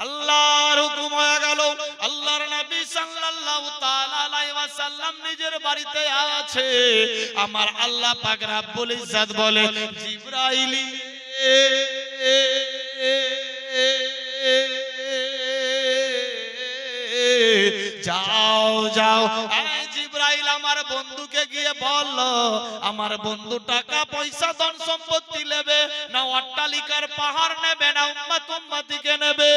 আল্লাহর হুকুম হয়ে গেল। আল্লাহর নবী সাল্লাল্লাহু তাআলা আলাইহি ওয়াসাল্লাম নিজের বাড়িতে আছে। আমার আল্লাহ পাক রব্বুল ইজ্জত বলে, জিবরাইল যাও যাও, জিবরাইল আমার বন্ধুকে গিয়ে বলল, আমার বন্ধু টাকা পয়সা ধন সম্পত্তি নেবে না, অট্টালিকার পাহাড় নেবে না, উম্মত উম্মতিকে নেবে।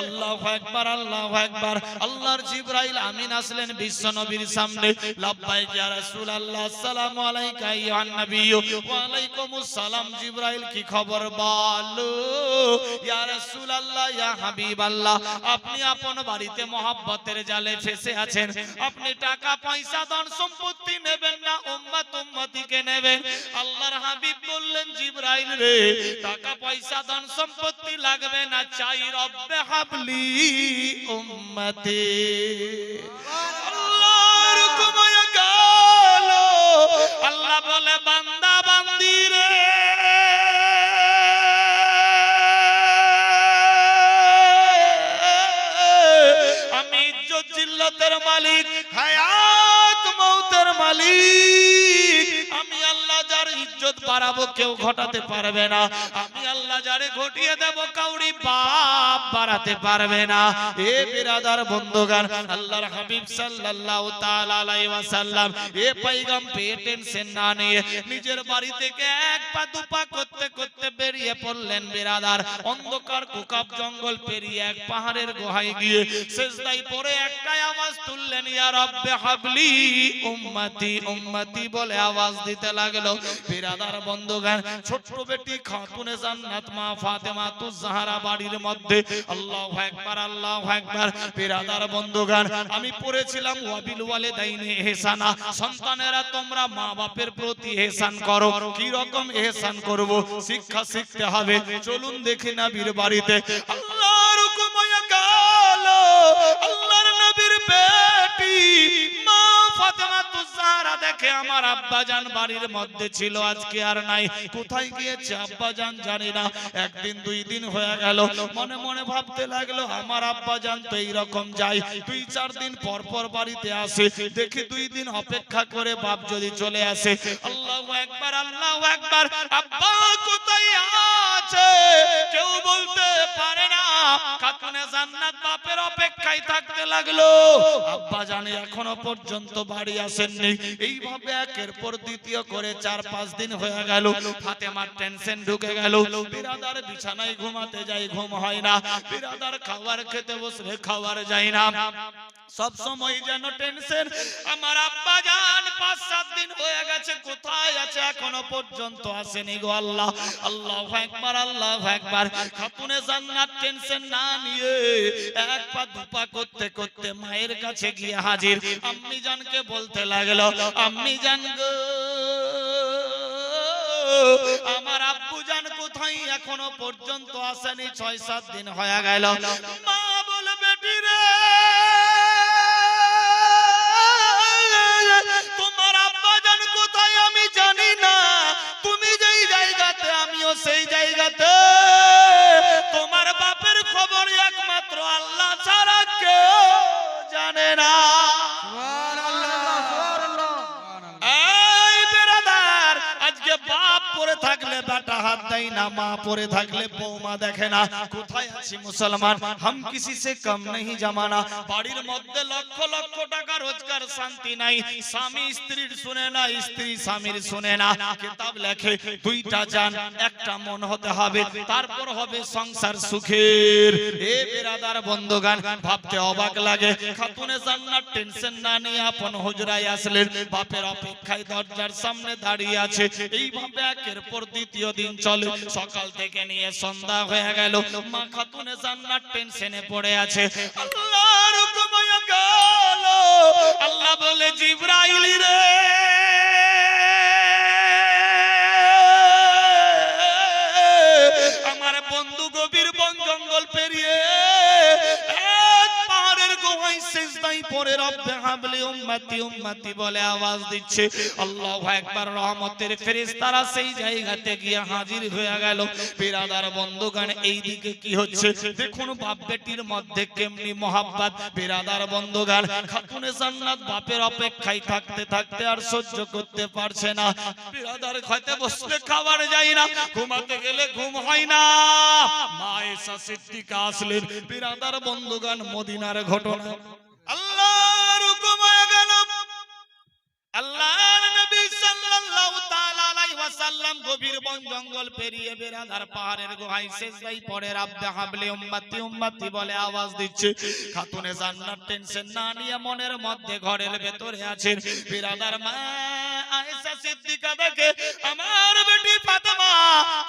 আল্লাহু আকবার, আল্লাহু আকবার। আল্লাহর জিবরাইল আমিন আসলেন বিশ্ব নবীর সামনে। লাব্বাইক ইয়া রাসূলুল্লাহ, আসসালামু আলাইকা আইয়ুহান নবী। ওয়া আলাইকুমুস সালাম। জিবরাইল কি খবর বলো? ইয়া রাসূলুল্লাহ, ইয়া হাবিবাল্লাহ, আপনি আপন বাড়িতে মহব্বতের জালে ফেসে আছেন। আপনি টাকা পয়সা ধন সম্পত্তি নেবেন না, উম্মত উম্মতিকে নেবেন। আল্লাহর হাবিব বললেন, জিবরাইল রে, টাকা পয়সা ধন সম্পত্তি লাগবে না, চাই রব্বে হাবলি উম্মতি। আল্লাহর হুকুম হয়ে গেল। আল্লাহ বলে, বান্দা বান্দি রে, আমি ইজ্জত জিল্লতের মালিক, হায়াত মউতের মালিক। আমি আল্লাহ যার ইজ্জত বাড়াবো কেউ ঘটাতে পারবে না। আমি আল্লাহ যারে ঘটিয়ে দেব কাউরি বাপ বাড়াতে পারবে না। এ বিরাদার বন্ধুগণ, আল্লাহর হাবিব সাল্লাল্লাহু তাআলা আলাইহি ওয়াসাল্লাম এ পয়গাম পেয়ে টেনশন না নিয়ে নিজের বাড়ি থেকে এক পা দুপা করতে করতে বেরিয়ে পড়লেন। বিরাদার, অন্ধকার কুকাব জঙ্গল পেরিয়ে এক পাহাড়ের গুহায় গিয়ে সিজদায় পড়ে একটাই আওয়াজ তুললেন, ইয়া রব্বে হাবলি উম্মতি উম্মতি বলে আওয়াজ দিতে লাগলো। বিরাদার বন্ধুগণ, ছোট্ট বেটি খাতুনে জান্নাত মা ফাতেমা তুজ জাহরা বাড়ির মধ্যে। আল্লাহু আকবার, আল্লাহু আকবার। বিরাদার বন্ধুগণ, আমি পড়েছিলাম ওয়াবিল ওয়ালিদাইনি ইহসানা, সন্তানেরা তোমরা মা বাপের প্রতি ইহসান করো। কি রকম ইহসান করব শিক্ষা শিখতে হবে। চলুন দেখি নবীর বাড়িতে। আল্লাহর হুকুম হয়ে গেল। আল্লাহর নবীর বেটি মা ফাতেমা তুজ জাহরা দেখে আমার আব্বাজান বাড়ির মধ্যে ছিল, আজকে আর নাই। কোথায় গিয়েছে আব্বাজান জানি না। একদিন দুই দিন হয়ে গেল, মনে মনে ভাবতে লাগলো, আমার আব্বাজান তো এইরকম যায়, দুই চার দিন পর পর বাড়িতে আসে। দেখি দুই দিন অপেক্ষা করে বাপ যদি চলে আসে। আল্লাহু আকবার, আল্লাহু আকবার। আব্বা কোথায় আছে কেউ বলতে পারে না। খাতুনে জান্নাত বাপের অপেক্ষায় থাকতে লাগলো। আব্বা জানে এখনো পর্যন্ত বাড়ি আসেননি। এইভাবে একের পর দ্বিতীয় করে 4-5 দিন হয়ে গেল। ফাতেমার টেনশন ঢুকে গেল। বিরাদার বিছানায় ঘুমাতে যায়, ঘুম হয় না। বিরাদার খাবার খেতে বসলে খাবার যায় না। সব সময় যেন টেনশন। আমার আব্বা জান 5-7 দিন হয়ে গেছে, কোথায় আছে এখনো পর্যন্ত আসেনি গো আল্লাহ। আল্লাহু আকবার, আল্লাহু আকবার। খাতুনে জান্নাত টেনশন না নিয়ে এক পা দুপা করতে করতে মায়ের কাছে গিয়ে হাজির। আম্মি জানকে বলতে লাগলো, আম্মি জান গো, আমার আব্বু জান কোথায় এখনো পর্যন্ত আসেনি, 6-7 দিন হয়ে গেল। মা বলে, বেটি রে, তোমার আব্বা জান কোথায় আমি জানি না। তুমি যেই জায়গাতে আমিও সেই জায়গাতে। তোমার বাপের খবর একমাত্র আল্লাহ ছাড়া কেউ জানে না। বাপ পরে থাকলে বেটা হাত দেয় না, মা পরে থাকলে বৌমা দেখে না। কোথায় আছি মুসলমান, হাম কিসি সে কম নেই জামানা। বাড়ির মধ্যে লক্ষ লক্ষ টাকা রোজগার, শান্তি নাই। স্বামী স্ত্রীর শুনে না, স্ত্রী স্বামীর শুনে না। কিতাব লেখে দুইটা জান একটা মন হতে হবে, তারপর হবে সংসার সুখের। এ বিরাদার বন্ধুগান, ভাবতে অবাক লাগে। খাতুনে জান্নাত টেনশন না নিয়ে আপন হুজরায় আসলেন। বাপের অপেক্ষায় দরজার সামনে দাঁড়িয়ে আছে। এইভাবে একের পর দ্বিতীয় দিন চলে। সকাল থেকে নিয়ে সন্ধ্যা হয়ে গেল। মা খাতুনে জান্নাত টেনশনে পড়ে আছে। আল্লাহর হুকুম হয়ে গেল। আল্লাহ বলে, জিবরাইল রে, আমার বন্ধু গভীর বন জঙ্গল পেরিয়ে এক পাহাড়ের গুহায় সিজদায় পড়ে রব্বে হাবলি উম্মতি উম্মতি বলে আওয়াজ দিচ্ছে। আল্লাহু আকবার। রহমতের ফেরেশতারা সেই জায়গাতে গিয়ে হাজির হয়ে গেল। বিরাদার বন্ধুগণ, এইদিকে কি হচ্ছে দেখুন, বাপ বেটির মধ্যে কেমনি মহাব্বত। বিরাদার বন্ধুগণ, খাতুনে জান্নাত বাপের অপেক্ষায় থাকতে থাকতে আর সহ্য করতে পারছে না। বিরাদার খেতে বসলে খাবার যায় না, ঘুমাতে গেলে ঘুম হয় না। মা আয়েশা সিদ্দিকা আসলেন। বিরাদার বন্ধুগণ, মদিনার ঘটনা। আল্লাহর হুকুম হয়ে গেল, আল্লাহর নবী সাল্লাল্লাহু তাআলা আলাইহি ওয়াসাল্লাম গভীর বন জঙ্গল পেরিয়ে বিরাদার পাহাড়ের গুহায় সেজদায় পড়ে রাব্বে হাবলি উম্মতি উম্মতি বলে আওয়াজ দিচ্ছে। খাতুনে জান্নাত টেনশন না নিয়ে মনের মধ্যে ঘরের ভেতরে আছেন। বিরাদার মা আয়েশা সিদ্দিকা দেখে আমার বেটি ফাতেমা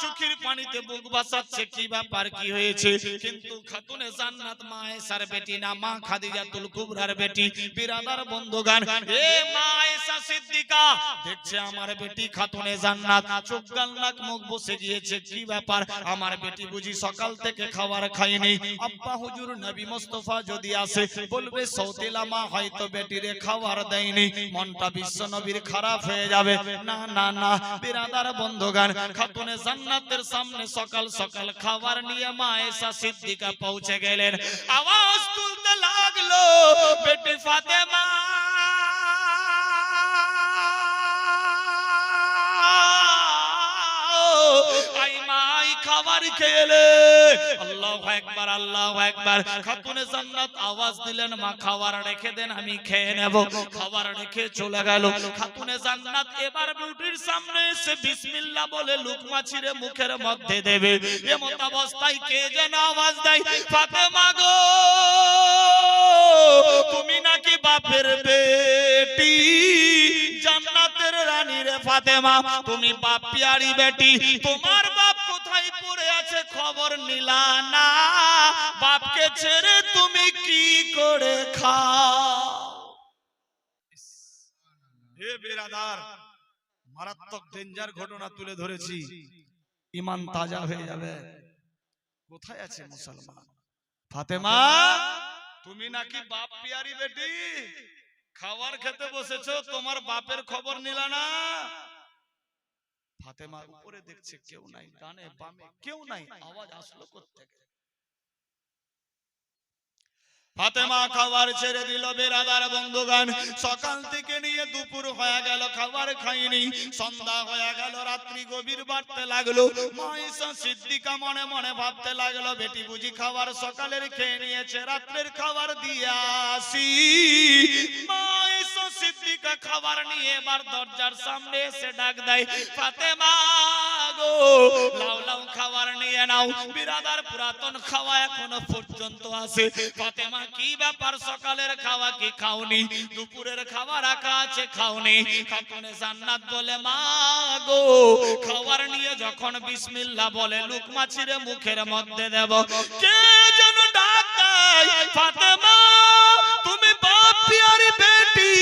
চোখের পানিতে বুক বাসাচ্ছে। কি ব্যাপার, কি হয়েছে? কিন্তু খাতুনে জান্নাত মা আয়েশার বেটি না, মা খাদিজাতুল কুবরার বেটি। বিরাদার বন্ধুগণ, এ মা আয়েশা সিদ্দিকা দেখছে আমার বেটি খাতুনে জান্নাত, চোখ গাল নাক মুখ বসে গিয়েছে। কি ব্যাপার, আমার বেটি বুঝি সকাল থেকে খাবার খায়নি? আব্বা হুজুর নবী মুস্তাফা যদি আসে বলবে সৌতেলা মা হয়তো বেটিরে খাবার দেয়নি, মনটা বিশ্ব নবীর খারাপ হয়ে যাবে। না না না, বিরাদার বন্ধুগণ, খাতুনে জান্নাতের সামনে সকাল সকাল খাবার নিয়ে মা আয়েশা সিদ্দিকা পৌঁছে গেলেন। আওয়াজ তুলতে লাগলো, বেটি ফাতেমা খাবার খেলে। আল্লাহু আকবার, আল্লাহু আকবার। খাতুনে জান্নাত আওয়াজ দিলেন, মা খাবার রেখে দেন, আমি খেয়ে নেব। খাবার রেখে চলে গেল। খাতুনে জান্নাত এবার বিউটির সামনে এসে বিসমিল্লাহ বলে লুকমা ছিঁড়ে মুখের মধ্যে দেবে। এমন অবস্থায় কে যেন আওয়াজ দেয়, ফাতেমা গো, তুমি নাকি বাপের বেটি, জান্নাতের রানী রে ফাতেমা, তুমি বাপ পিয়ারি বেটি, তোমার বাপ কোথায় পড়ে আছে খবর নিলা না? বাপকে ছেড়ে তুমি কি করে খাও? হে বিরাদার, মারাত্মক ডেঞ্জার ঘটনা তুলে ধরেছি, ঈমান তাজা হয়ে যাবে। কোথায় আছে মুসলমান? ফাতেমা, তুমি নাকি বাপ পিয়ারি বেটি, খাবার খেতে বসেছো, তোমার বাপের খবর নিলা না? ফাতেমা উপরে দেখছে কেউ নাই, ডানে বামে কেউ নাই, আওয়াজ আসলো কোত্থেকে? ফাতেমা খাবার ছেড়ে দিল। বিরাদার বন্ধুগণ, সকাল থেকে নিয়ে দুপুর হয়ে গেল, খাবার খাইনি। সন্ধ্যা হয়ে গেল, রাত্রি গভীর বাড়তে লাগলো। মা আয়েশা সিদ্দিকা মনে মনে ভাবতে লাগলো, বেটি বুঝি খাবার সকালের খেয়ে নিয়েছে, রাত্রের খাবার দিয়ে আসি। মা আয়েশা সিদ্দিকা খাবার নিয়ে এবার দরজার সামনে এসে ডাক দেয়, ফাতেমা গো, লাও লাও খাবার নিয়ে নাও। বিরাদার পুরাতন খাওয়া এখনো পর্যন্ত আছে। ফাতেমা, কি ব্যাপার, সকালের খাওয়া কি খাওনি? দুপুরের খাবার রাখা আছে, খাওনি? খাতুনে জান্নাত বলে, মা গো, খাবার নিয়ে যখন বিসমিল্লাহ বলে লুকমা ছিঁড়ে মুখের মধ্যে দেব, কে যেন ডাক দেয়, ফাতেমা তুমি বাপ পিয়ারি বেটি,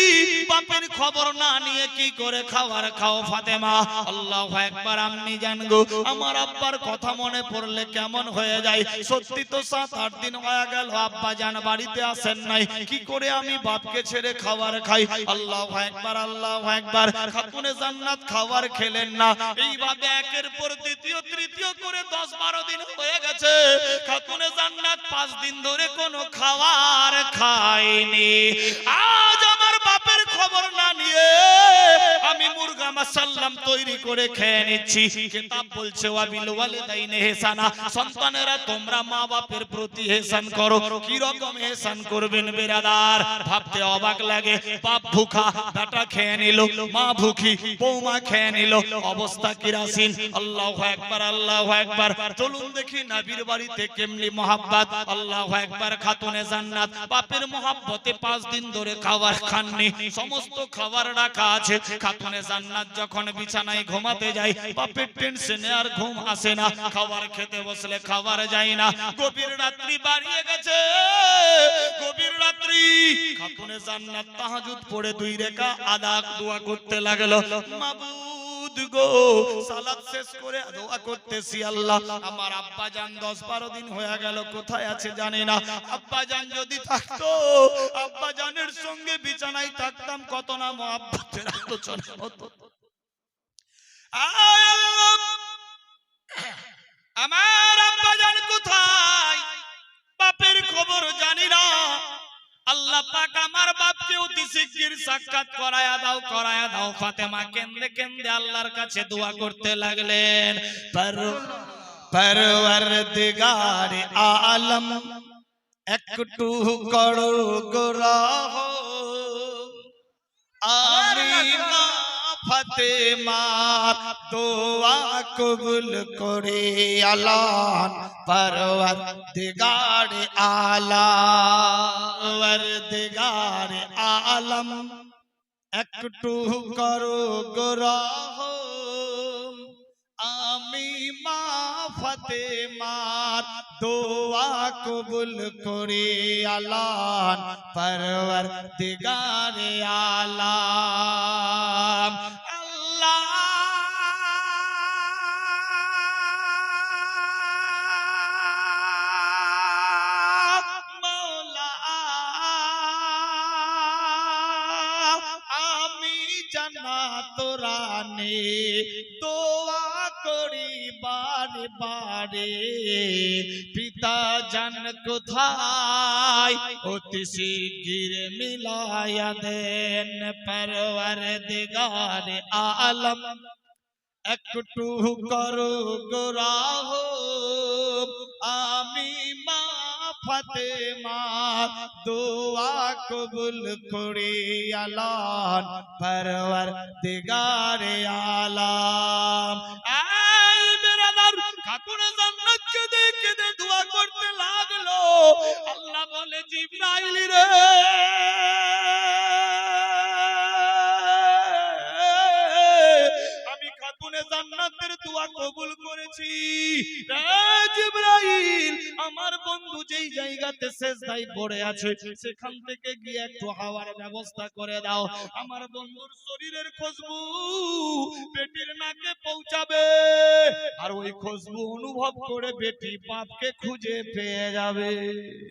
বাপের খবর না নিয়ে কি করে খাবার খাও? ফাতেমা, আল্লাহু আকবার। আম্মি জান গো, আমার আব্বার কথা মনে পড়লে কেমন হয়ে যায়। সত্যি তো 7-8 দিন হয়ে গেল আব্বা জান বাড়িতে আসেন নাই, কি করে আমি বাপকে ছেড়ে খাবার খাই? আল্লাহু আকবার, আল্লাহু আকবার। খাতুনে জান্নাত খাবার খেলেন না। এইভাবে একের পর দ্বিতীয় তৃতীয় করে 10-12 দিন হয়ে গেছে। খাতুনে জান্নাত 5 দিন ধরে কোনো খাবার খায়নি। আজ আমার বাপের খবর না নিয়ে আমি মুরগা মাসাল্লাম তৈরি করে খেয়ে নিচ্ছি। কিতাব বলছে, ওয়াবিল ওয়ালিদাইনি ইহসানা, সন্তানেরা তোমরা মা বাপের প্রতি ইহসান করো। কি রকম ইহসান করবেন বিরাদার, ভাবতে অবাক লাগে। বাপ ভুখা, বেটা খেয়ে নিল, মা ভুখি, বৌমা খেয়ে নিল, অবস্থা কিরাসিন। আল্লাহু আকবার, আল্লাহু আকবার। চলুন দেখি নবীর বাড়িতে কেমনি মহাব্বত। আল্লাহু আকবার। খাতুনে জান্নাত বাপের মহাব্বতে 5 দিন ধরে খাবার খাননি, সমস্ত খাবার রাখা আছে। খাতুনে জান্নাত যখন বিছানায় ঘুমাতে যায়, বাপের টেনশনে আর ঘুম আসে না। খাবার খেতে বসলে খাবার যায় না। গভীর রাত্রি বাড়িয়ে গেছে, গভীর রাত্রি। খাতুনে জান্নাত তাহাজ্জুদ পড়ে 2 রাকাত আদা দোয়া করতে লাগলো, মাবুদ মাবুদ গো, সালাত শেষ করে দোয়া করতেছি আল্লাহ আমার আব্বা জান 10-12 দিন হয়ে গেল কোথায় আছে জানি না। আব্বা জান যদি থাকতো, আব্বা জানের সঙ্গে বিছানায় থাকতাম, কত না মহব্বতের আলোচনা হতো। আমার আব্বা জান কোথায়, বাপের খবর জানি না। আল্লাহ পাক আমার বাপকে অতি শিগগির সাক্ষাৎ করায়া দাও। ফাতেমা কেন্দে কেন্দে আল্লাহর কাছে দোয়া করতে লাগলেন, পরওয়ারদিগার আলম একটু করো রহম, আমিনা ফাতেমার দোয়া কবুল করে আল্লাহ। পরওয়ারদিগার আলম একটু করো রহম, আমি মা ফাতেমার দোয়া কবুল করে আল্লাহ। পরওয়ারদিগার আলম আল্লাহ মওলা, আমি জান্নাত রানে দোয়া করি বারে বারে, পিতা জান কোথায় অতি শিগগির মিলায়া দেন। পরওয়ারদিগার আলম একটু করো রহম, আমি মা ফাতেমা দোয়া কবুল করে আল্লাহ। পরওয়ারদিগার আলম এই বেরাদার খাতুন জান্নাতকে দেখে দোয়া করতে লাগলো। আল্লাহ বলে জিবরাইল রে, আমি খাতুনে জান্নাতের দোয়া কবুল করেছি। জিবরাইল, আমার বন্ধু যেই জায়গাতে সেজদায় পড়ে আছে সেখান থেকে গিয়ে একটু হাওয়ার ব্যবস্থা করে দাও। আমার বন্ধুর শরীরের খুশবু বেটির নাকে পৌঁছাবে, আর ওই খুশবু অনুভব করে বেটি বাপকে খুঁজে পেয়ে যাবে।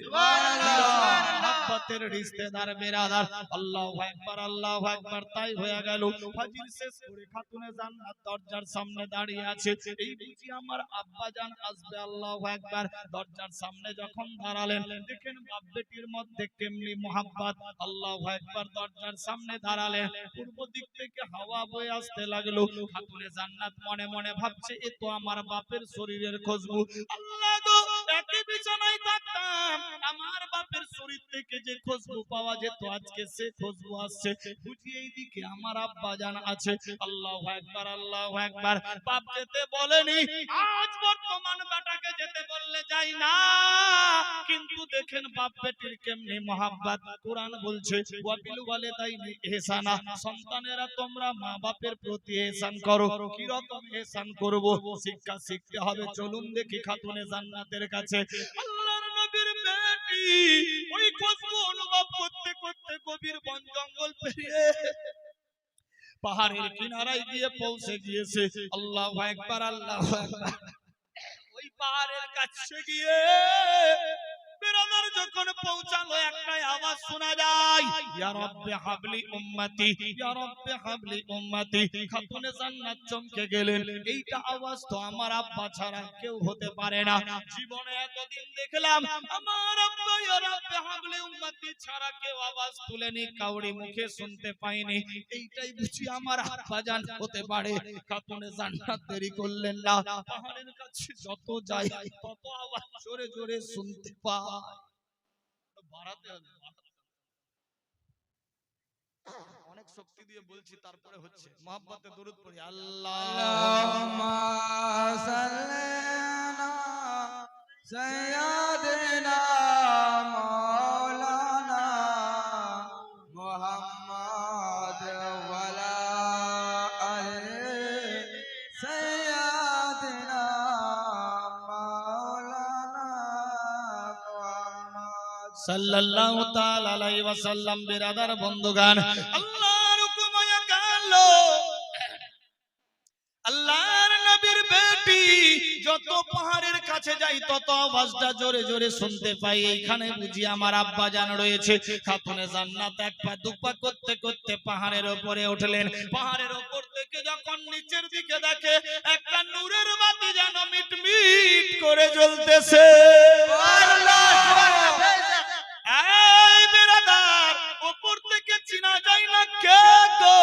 সুবহানাল্লাহ। মহব্বতের রিশতেদার বেরাদার, আল্লাহু আকবার, আল্লাহু আকবার। তাই হয়ে গেল ফাজিল শেষ করে খাতুনে জান্নাত দরজার সামনে দাঁড়িয়ে আছে। এই বুঝি আমার আব্বা জান আসবে। আল্লাহু আকবার। দরজার সামনে যখন দাঁড়ালেন, দেখেন বাপ বেটির মধ্যে কেমনি মহব্বত। আল্লাহু আকবার। দরজার সামনে দাঁড়ালেন, পূর্ব দিক থেকে হাওয়া বয়ে আসতে লাগলো। খাতুনে জান্নাত মনে মনে ভাবছে, এ তো আমার বাপের শরীরের খুশবু। আল্লাহ গো, একই বিছানায় থাকতাম, আমার বাপের শরীর থেকে যে খুশবু পাওয়া যেত আজকে সে খুশবু আসছে। বুঝি এইদিকে আমার আব্বা জান আছে। আল্লাহু আকবার, আল্লাহু আকবার। বাপ যেতে বলেনি, আজ বর্তমান বেটাকে যেতে বললে যাই না, কিন্তু দেখেন বাপ বেটির কেমনি মহব্বত। কোরআন বলছে ওয়াবিল ওয়ালিদাইনি ইহসানা, সন্তানেরা তোমরা মা বাপের প্রতি ইহসান করো। কি রকম ইহসান করব, শিক্ষা শিখতে হবে। চলুন দেখি খাতুনে জান্নাতের কাছে। আল্লাহর নবীর বেটি ওই খুশবু অনুভব করতে করতে গভীর বন জঙ্গল পেরিয়ে পাহাড়ের কিনারায় গিয়ে পৌঁছে গিয়েছে। আল্লাহু আকবার, আল্লাহু আকবার। ওই পাহাড়ের কাছে গিয়ে বেরাদার যখন পৌঁছালো, একটাই আওয়াজ শোনা যায়, ইয়া রাব্বি হাবলি উম্মতি, ইয়া রাব্বি হাবলি উম্মতি। খাতুনে জান্নাত চমকে গেলেন। এইটা আওয়াজ তো আমার আব্বা ছাড়া কেউ হতে পারে না। জীবনে এতদিন দেখলাম আমার আব্বা ইয়া রাব্বি হাবলি উম্মতি ছাড়া কেউ আওয়াজ তুলেনি, কাউরি মুখে শুনতে পাইনি। এইটাই বুঝি আমার আব্বা জান হতে পারে। খাতুনে জান্নাত দেরি করলেন না, পাহাড়ের কাছে যত যায় তত আওয়াজ জোরে জোরে শুনতে পায়। বাড়াতে হবে, অনেক শক্তি দিয়ে বলছি, তারপরে হচ্ছে মহব্বতে দরুদ পড়ি। আল্লাহুম্মা সাল্লি আলা সাইয়্যিদিনা মাওলানা মুহাম্মদ ওয়া আলা আলি সাইয়্যিদিনা মাওলানা মুহাম্মদ সাল্লাল্লাহু তাআলা আলাইহি ওয়াসাল্লাম। বিরাদার বন্ধুগান, আল্লাহর হুকুম হয়ে গেল যত পাহাড়ের কাছে যাই তত আওয়াজটা জোরে জোরে শুনতে পাই, এইখানে বুঝি আমার আব্বা জান রয়েছে। খাতুনে জান্নাত এক পা দুপা করতে করতে পাহাড়ের উপরে উঠলেন। পাহাড়ের উপর থেকে যখন নিচের দিকে দেখে একটা নূরের বাতি যেন মিটমিট করে জ্বলতেছে। এই বেরাদার, উপর থেকে চিনা যায় না কে গো,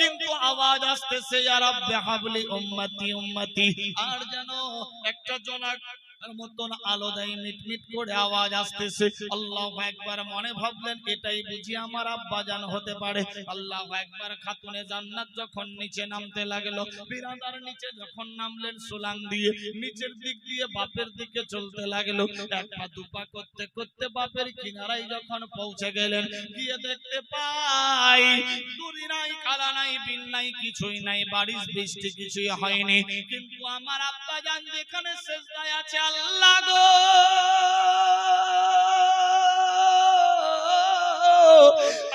কিন্তু আওয়াজ আসতেছে ইয়া রাব্বি হাবলি উম্মতি উম্মতি। আর যেন একটা জোনাক মতন আলো দেয়, মিটমিট করে আওয়াজ আসতেছে। আল্লাহু আকবার। মনে ভাবলেন এটাই বুঝি আমার আব্বা জান হতে পারে। আল্লাহু আকবার। খাতুনে জান্নাত যখন নিচে নামতে লাগলো, বিরাদার নিচে যখন নামলেন সুলাং দিয়ে নিচের দিক দিয়ে বাপের দিকে চলতে লাগলো। এক পা দুপা করতে করতে বাপের কিনারায় যখন পৌঁছে গেলেন, গিয়ে দেখতে পাই দড়ি নাই, কালা নাই, বিল নাই, কিছুই নাই, বারিশ বৃষ্টি কিছুই হয়নি। কিন্তু আমার আব্বা জান যেখানে সেজদায় আছে, আল্লাহ গো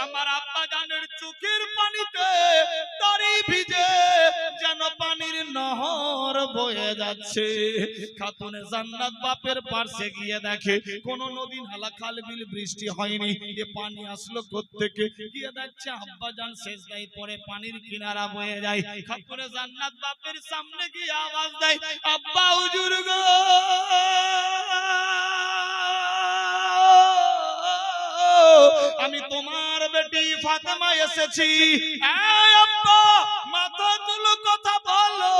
আমার আব্বা জানের চোখের পানিতে দাড়ি ভিজে যেন পানির নহর বয়ে যাচ্ছে। খাতুনে জান্নাত বাপের পাশে গিয়ে দেখে কোন নদী নালা খাল বিল বৃষ্টি হয়নি, এ পানি আসলো কোত্থেকে? গিয়ে দেখছে আব্বা জান সেজদায় পড়ে পানির কিনারা বয়ে যায়। খাতুনে জান্নাত বাপের সামনে গিয়ে আওয়াজ দেয়, আব্বা হুজুর গো, আমি তোমার বেটি ফাতেমা এসেছি। এই আব্বা, মাথা তুলো, কথা বলো।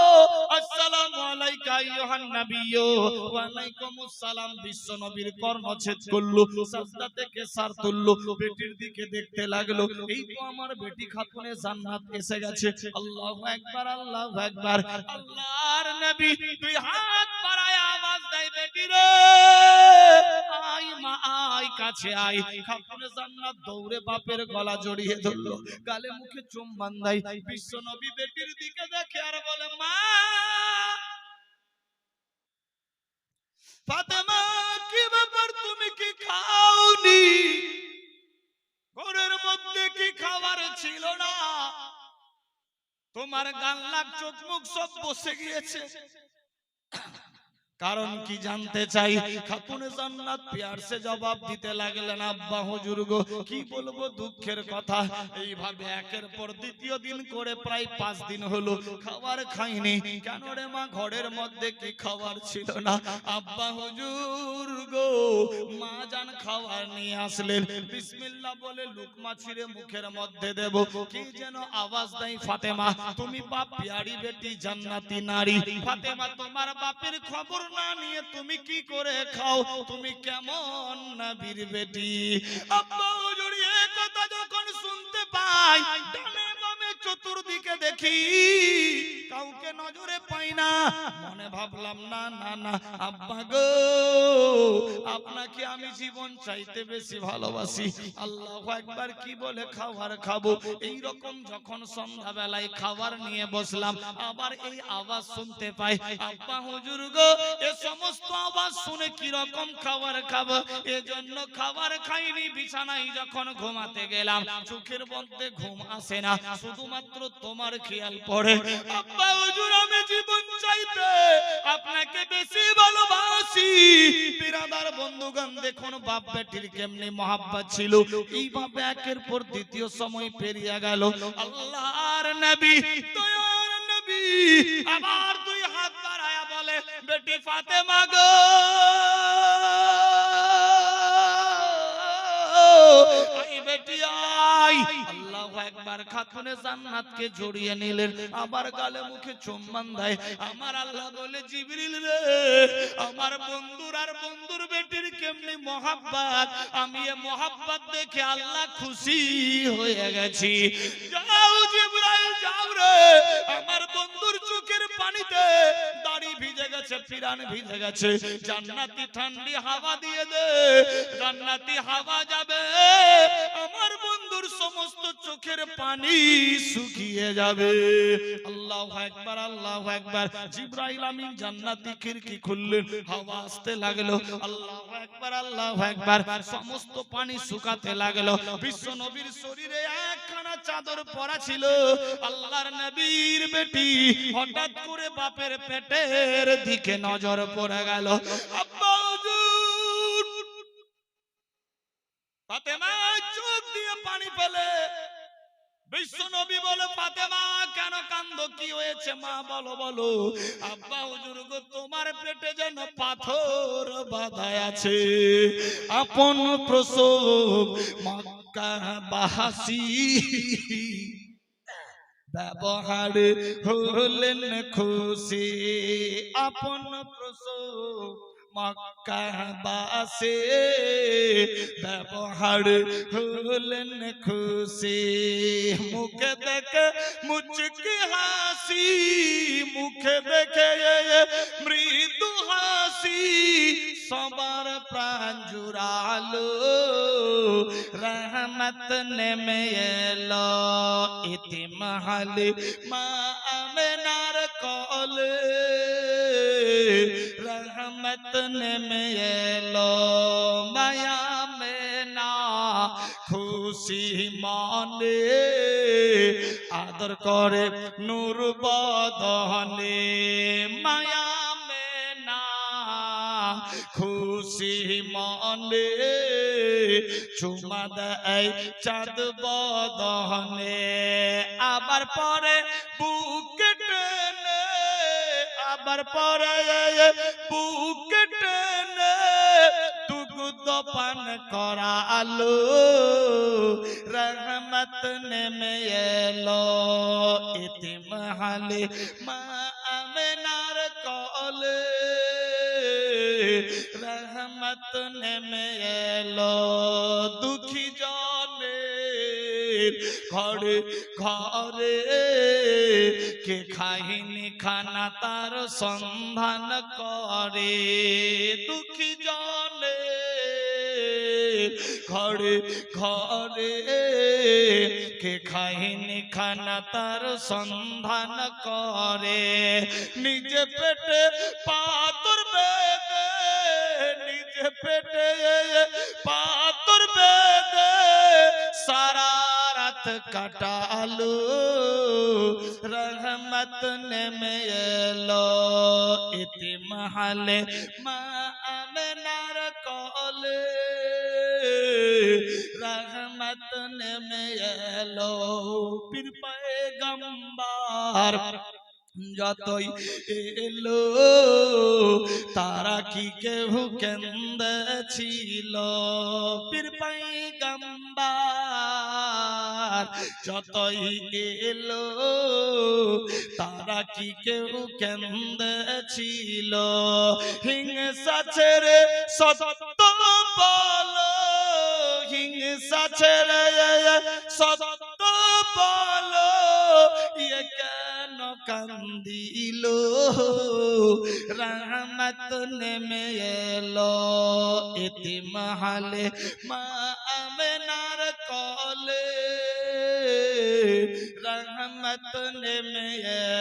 আসসালামু আলাইকা আইয়ুহান নাবিয়্যু। ওয়া আলাইকুমুস সালাম। বিশ্ব নবীর কর্ণচ্ছেদ করলো, সাজদা থেকে সার তুললো, বেটির দিকে দেখতে লাগলো। এই তো আমার বেটি খাতুনে জান্নাত এসে গেছে। আল্লাহু আকবার, আল্লাহু আকবার। আল্লাহর নবী দুই হাত বাড়ায় আওয়াজ দেয়, বেটি রে আয় মা আয়, কাছে আয়। খাতুনে জান্নাত দৌড়ে বাপের গলা জড়িয়ে ধরলো, গালে মুখে চুম্বন দেয়। বিশ্ব নবী বেটির দিকে দেখে আর বলে, মা ফাতেমা, কি ব্যাপার, তুমি কি খাওনি? ঘরের মধ্যে কি খাবার ছিল না? তোমার গাল নাক চোখ মুখ সব বসে গিয়েছে। কারণ কি জানতে চাই? খাতুনে জান্নাত পিয়ারসে জবাব দিতে লাগলেন, আব্বা হুজুর গো, কি বলবো দুঃখের কথা। এইভাবে একের পর দ্বিতীয় দিন করে প্রায় 5 দিন হলো খাবার খাইনি। কেন রে মা, ঘরের মধ্যে কি খাবার ছিল না? আব্বা হুজুর গো, মা জান খাবার নিয়ে আসলেন, বিসমিল্লাহ বলে লুকমা ছিঁড়ে মুখের মধ্যে দেব, কি যেন আওয়াজ দেয়, ফাতেমা তুমি বাপ পিয়ারি বেটি জান্নাতি নারী। ফাতেমা, তোমার বাপের খবর না নিয়ে তুমি কি করে খাও? তুমি কেমন নবীর বেটি? আব্বা হুজুর এই কথা যখন শুনতে পাই, ডানে বামে চতুর্দিকে দেখি কাউকে নজরে পাই না। মনে ভাবলাম না না না আব্বা গো, আপনাকে আমি জীবন চাইতে বেশি ভালোবাসি। আল্লাহু আকবার। কি বলে খাবার খাবো? এই রকম যখন সন্ধ্যা বেলায় খাবার নিয়ে বসলাম, আবার এই আওয়াজ শুনতে পাই, আব্বা হুজুর গো, এ সমস্ত আওয়াজ শুনে কি রকম খাবার খাবো? এজন্য খাবার খাইনি। বিছানায় যখন ঘুমাতে গেলাম, চোখের মধ্যে ঘুম আসে না, শুধুমাত্র তোমার খেয়াল পড়ে। আব্বা হুজুর, আমি জীবন চাইতে আপনাকে বেশি ভালোবাসি। বিরাদার বন্ধুগণ, দেখুন বাপ বেটির কেমনি মহাব্বত ছিল। এইভাবে একের পর দ্বিতীয় সময় পেরিয়ে গেল। আল্লাহর নবী, দয়ার নবী আবার দুই হাত বাড়ায়া বলে, বেটি ফাতেমা গো, আই বেটি আই। আল্লাহু আকবার। খাতুনে জান্নাতকে জড়িয়ে নিলেন, আবার গালে মুখে চুম্বন দেয়। আমার আল্লাহ বলে, জিবরিল রে, আমার বন্ধুর আর বন্ধুর বেটির কেমনি মহাব্বত, আমি এই মহাব্বত দেখে আল্লাহ খুশি হয়ে গেছি। যাও জিবরাইল, যাও রে, আমার বন্ধুর চোখের পানিতে দাড়ি ভিজে গেছে, পিরান ভিজে গেছে, জান্নাতি ঠান্ডি হাওয়া দিয়ে দে। জান্নাতি হাওয়া যাবে, আমার বন্ধুর সমস্ত চোখের পানি শুকিয়ে যাবে। আল্লাহু আকবার, আল্লাহু আকবার। জিবরাইল আমিন জান্নাতি খিড়কি খুললেন, হাওয়া আসতে লাগলো। আল্লাহু আকবার, আল্লাহু আকবার। সমস্ত পানি শুকাতে লাগলো। বিশ্ব নবীর শরীরে একখানা চাদর পরা ছিল। আল্লাহর নবীর বেটি হঠাৎ করে বাপের পেটের দিকে নজর পড়ে গেল। আব্বা হুজুর, ফাতেমা চোখ দিয়ে পানি ফেলে। বিশ্ব নবী বলে, ফাতেমা কেন কান্দো, কি হয়েছে মা, বলো বলো। আব্বা হুজুর গো, তোমার পেটে যেন পাথর বাঁধা আছে। আপন প্রসব মক্কা বাসী ব্যবহার হলেন খুশি। আপন প্রসব মক্কা বাসে ব্যবহার হলেন খুশি। মুখে দেখে মুচকি হাসি, মুখে দেখে মৃদু হাসি, সবার প্রাণ জুড়ালো। রহমত নেমে এলো ইতিমহাল মা আমেনার কোলে। রহমত নেমে এলো মায়া মেনা খুশি মনে। আদর করে নূর বদনে মায়া মেনা খুশি মনে। চুমা দেয় চাঁদ বদনে। আবার পরে বুকে টেনে, আবার পরে বুকে টেনে দুগ্ধ পান করালো। রহমত নেমে এলো ইতিমহালে মা আমেনার কোলে। রহমত নেমে এলো দুঃখী জনের ঘরে ঘরে। কে খাইনি খানা তার সন্ধান করে। দুঃখী জনের ঘরে ঘরে। কে খাইনি খানা তার সন্ধান করে। নিজে পেটে পাথর বেঁধে, নিজে পেটে পাথর বেঁধে সারা রাত কাটালো। রহমত নেমে এলো ইতিমহালে মা আমেনার কোলে। রহমত নেমে এলো। পীর পয়গম্বর যতই এলো তারা কি কেউ কেন্দেছিল। পীর পয়গম্বর যতই এলো তারা কি কেউ কেন্দেছিল। হিংসা ছেড়ে সত্য বলো, হিংসা ছেড়ে সত্য বলো। ইয়ে কেন কান্দিল। রহমত নেমে এলো ইতিমহালে মা আমেনার কোলে। রহমত নেমে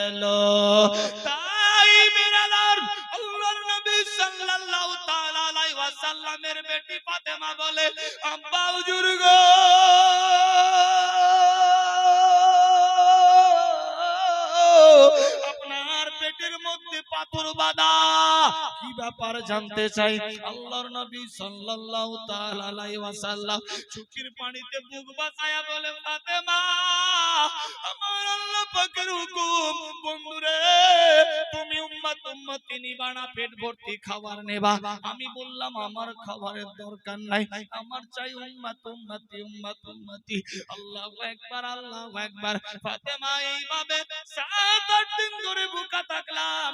এলো। তাই বিরাদার আল্লাহর নবী সাল্লাল্লাহু তাআলা আলাইহি ওয়াসাল্লামের বেটি ফাতেমা বলে, আব্বা হুজুর গো, আপনার পেটের মধ্যে পাথর বাঁধা, কি ব্যাপার জানতে চাই। আল্লাহর নবী সাল্লাল্লাহু তাআলা আলাইহি ওয়াসাল্লাম চোখের পানিতে বুক বাঁচায়া বলে, ফাতেমা আমার আল্লাহ পাকের হুকুম, বন্ধুরে তুমি উম্মতি নিবা না, পেট ভর্তি খাবার নেবা। আমি বললাম আমার খাবারের দরকার নাই, আমার চাই উম্মতি। আল্লাহু আকবার, আল্লাহু আকবার। ফাতেমা এইভাবে 7-8 দিন ধরে ভুকা থাকলাম,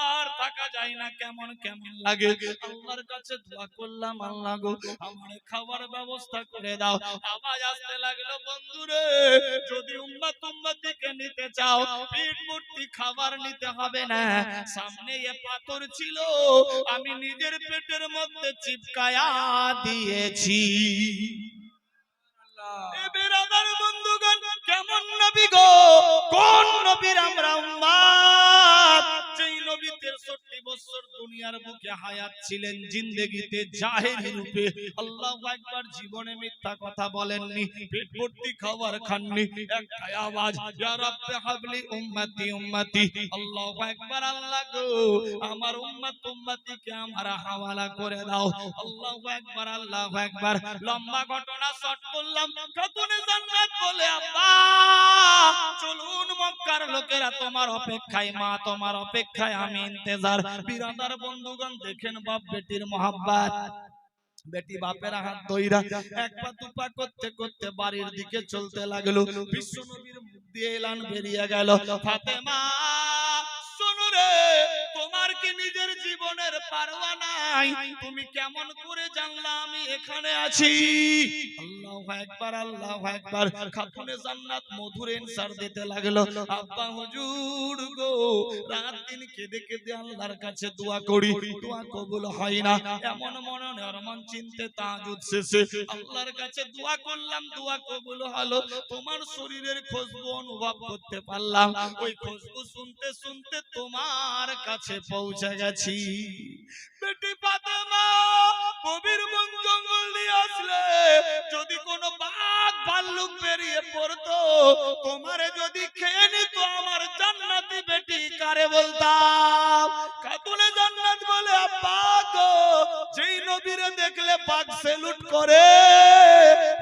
আর থাকা যায় না, কেমন কেমন লাগে। আল্লাহর কাছে দোয়া করলাম, আল্লাহ গো আমার খাবার ব্যবস্থা করে দাও। আওয়াজ আসতে লাগলো, বন্ধুরে যদি উম্মতিকে নিতে চাও পেট ভর্তি খাবার নিতে হবে না। সামনে এ পাথর ছিল, আমি নিজের পেটের মধ্যে চিপকায়া দিয়েছি। এ বেরাদার বন্ধুগণ, কেমন নবী গো, কোন নবীর আমরা উম্মত, যেই নবী 63 বছর দুনিয়ার বুকে হায়াত ছিলেন জিন্দেগিতে জাহেরি রূপে, আল্লাহু আকবার, জীবনে মিথ্যা কথা বলেননি, পেট ভর্তি খাবার খাননি, একটাই আওয়াজ, ইয়া রাব্বি হাবলি উম্মতি উম্মতি। আল্লাহু আকবার, আল্লাহ গো আমার উম্মত উম্মতিকে আমার হাওয়ালা করে দাও। আল্লাহু আকবার, আল্লাহু আকবার। লম্বা ঘটনা শর্ট করলাম। খাতুনে জান্নাত বলে, আব্বা চলুন, মক্কার লোকেরা তোমার অপেক্ষায়, মা তোমার অপেক্ষায়, আমি ইন্তজার। বিরাদার বন্ধুগণ দেখেন বাপ বেটির মহব্বত। বেটি বাপের হাত ধইরা এক পা দুপা করতে করতে বাড়ির দিকে চলতে লাগলো। বিশ্ব নবীর মুখ দিয়ে এলান বেরিয়ে গেল, ফাতেমা শোনো রে, তোমার কি নিজের জীবনের পারোয়া নাই? তুমি কেমন করে জানলা আমি এখানে আছি? আল্লাহু আকবার, আল্লাহু আকবার। খাতুনে জান্নাত মধুর এনসার দিতে লাগলো, আব্বা হুজুর গো, রাত দিন কেঁদে কেঁদে আল্লাহর কাছে দোয়া করি, দোয়া কবুল হয় না। এমন মননে অরমান চিনতে তাহাজ্জুদ শেষে আল্লাহর কাছে দোয়া করলাম, দোয়া কবুল হলো। তোমার শরীরের খুশবু অনুভব করতে পারলাম, ওই খুশবু শুনতে শুনতে তোমার কাছে পৌঁছে গেছি। বেটি ফাতেমা, গভীর বন জঙ্গল দিয়ে আসলে যদি কোনো বাঘ ভাল্লুক বেরিয়ে পড়তো, তোমারে যদি খেয়ে নিত, আমার জান্নাতি বেটি কারে বলতাম? খাতুনে জান্নাত বলে, আব্বা গো, যেই নবীরে দেখলে বাঘ সেলুট করে,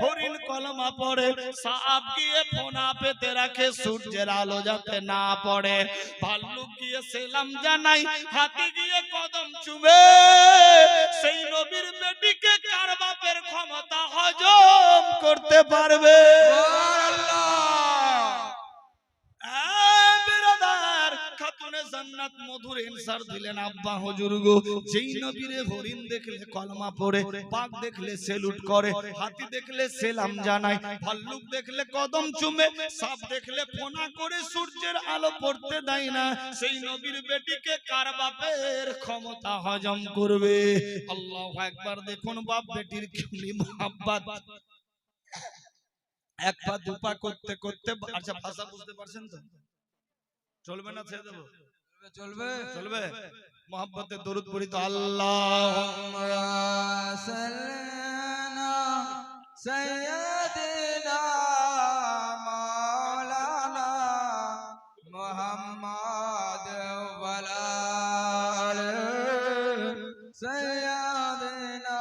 হরিণ কলমা পড়ে, সাপ গিয়ে ফোনা পেতে রাখে সূর্যের আলো যাতে না পড়ে, ভাল্লুক গিয়ে সেলাম জানাই, হাতি গিয়ে কদম চুমে, সেই নবীর বেটিকে কার বাপের ক্ষমতা হজম করতে পারবে? খাতুনে জান্নাত মধুর এনসার দিলেন, আব্বা হুজুর গো, যেই নবীরে হরিণ দেখলে কলমা পড়ে, বাঘ দেখলে সেলুট করে, হাতি দেখলে সেলাম জানায়, ভাল্লুক দেখলে কদম চুমে, সাপ দেখলে ফোনা করে সূর্যের আলো পড়তে দেয় না, সেই নবীর বেটিকে কার বাপের ক্ষমতা হজম করবে? আল্লাহু আকবার। দেখুন বাপ বেটির কেমনি মহব্বত। এক পা দুপা করতে করতে, আচ্ছা ভাষা বুঝতে পারছেন তো? চলবে না ছেড়ে দেবো? চলবে চলবে। মোহাম্মতে দরুদ পড়ি তো। আল্লাহুম্মা সাল্লিনা সাইয়্যিদিনা মাওলানা মুহাম্মদ ওয়ালা আলি সাইয়্যিদিনা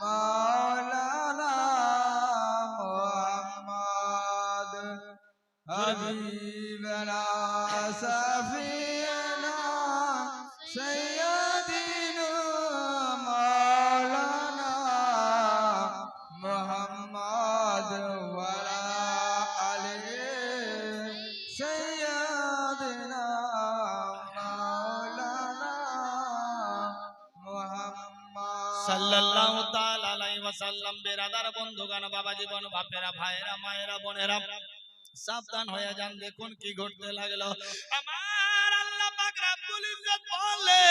মাওলানা মুহাম্মদ হাবিবানা সাফিয়ানা সাইয়্যিদিনা মাওলানা মুহাম্মদ ওয়ালা আলি সাইয়্যিদিনা মাওলানা মুহাম্মদ সাল্লাল্লাহু তাআলা আলাইহি ওয়াসাল্লাম। বেরাদার বন্ধুগণ, বাবা জীবন, বাপেরা, ভাইয়েরা, মায়েরা, বোনেরা, সাবধান হয়ে যান। দেখুন কি ঘটতে লাগলো। আমার আল্লাহ পাক রব্বুল ইজ্জত বলে,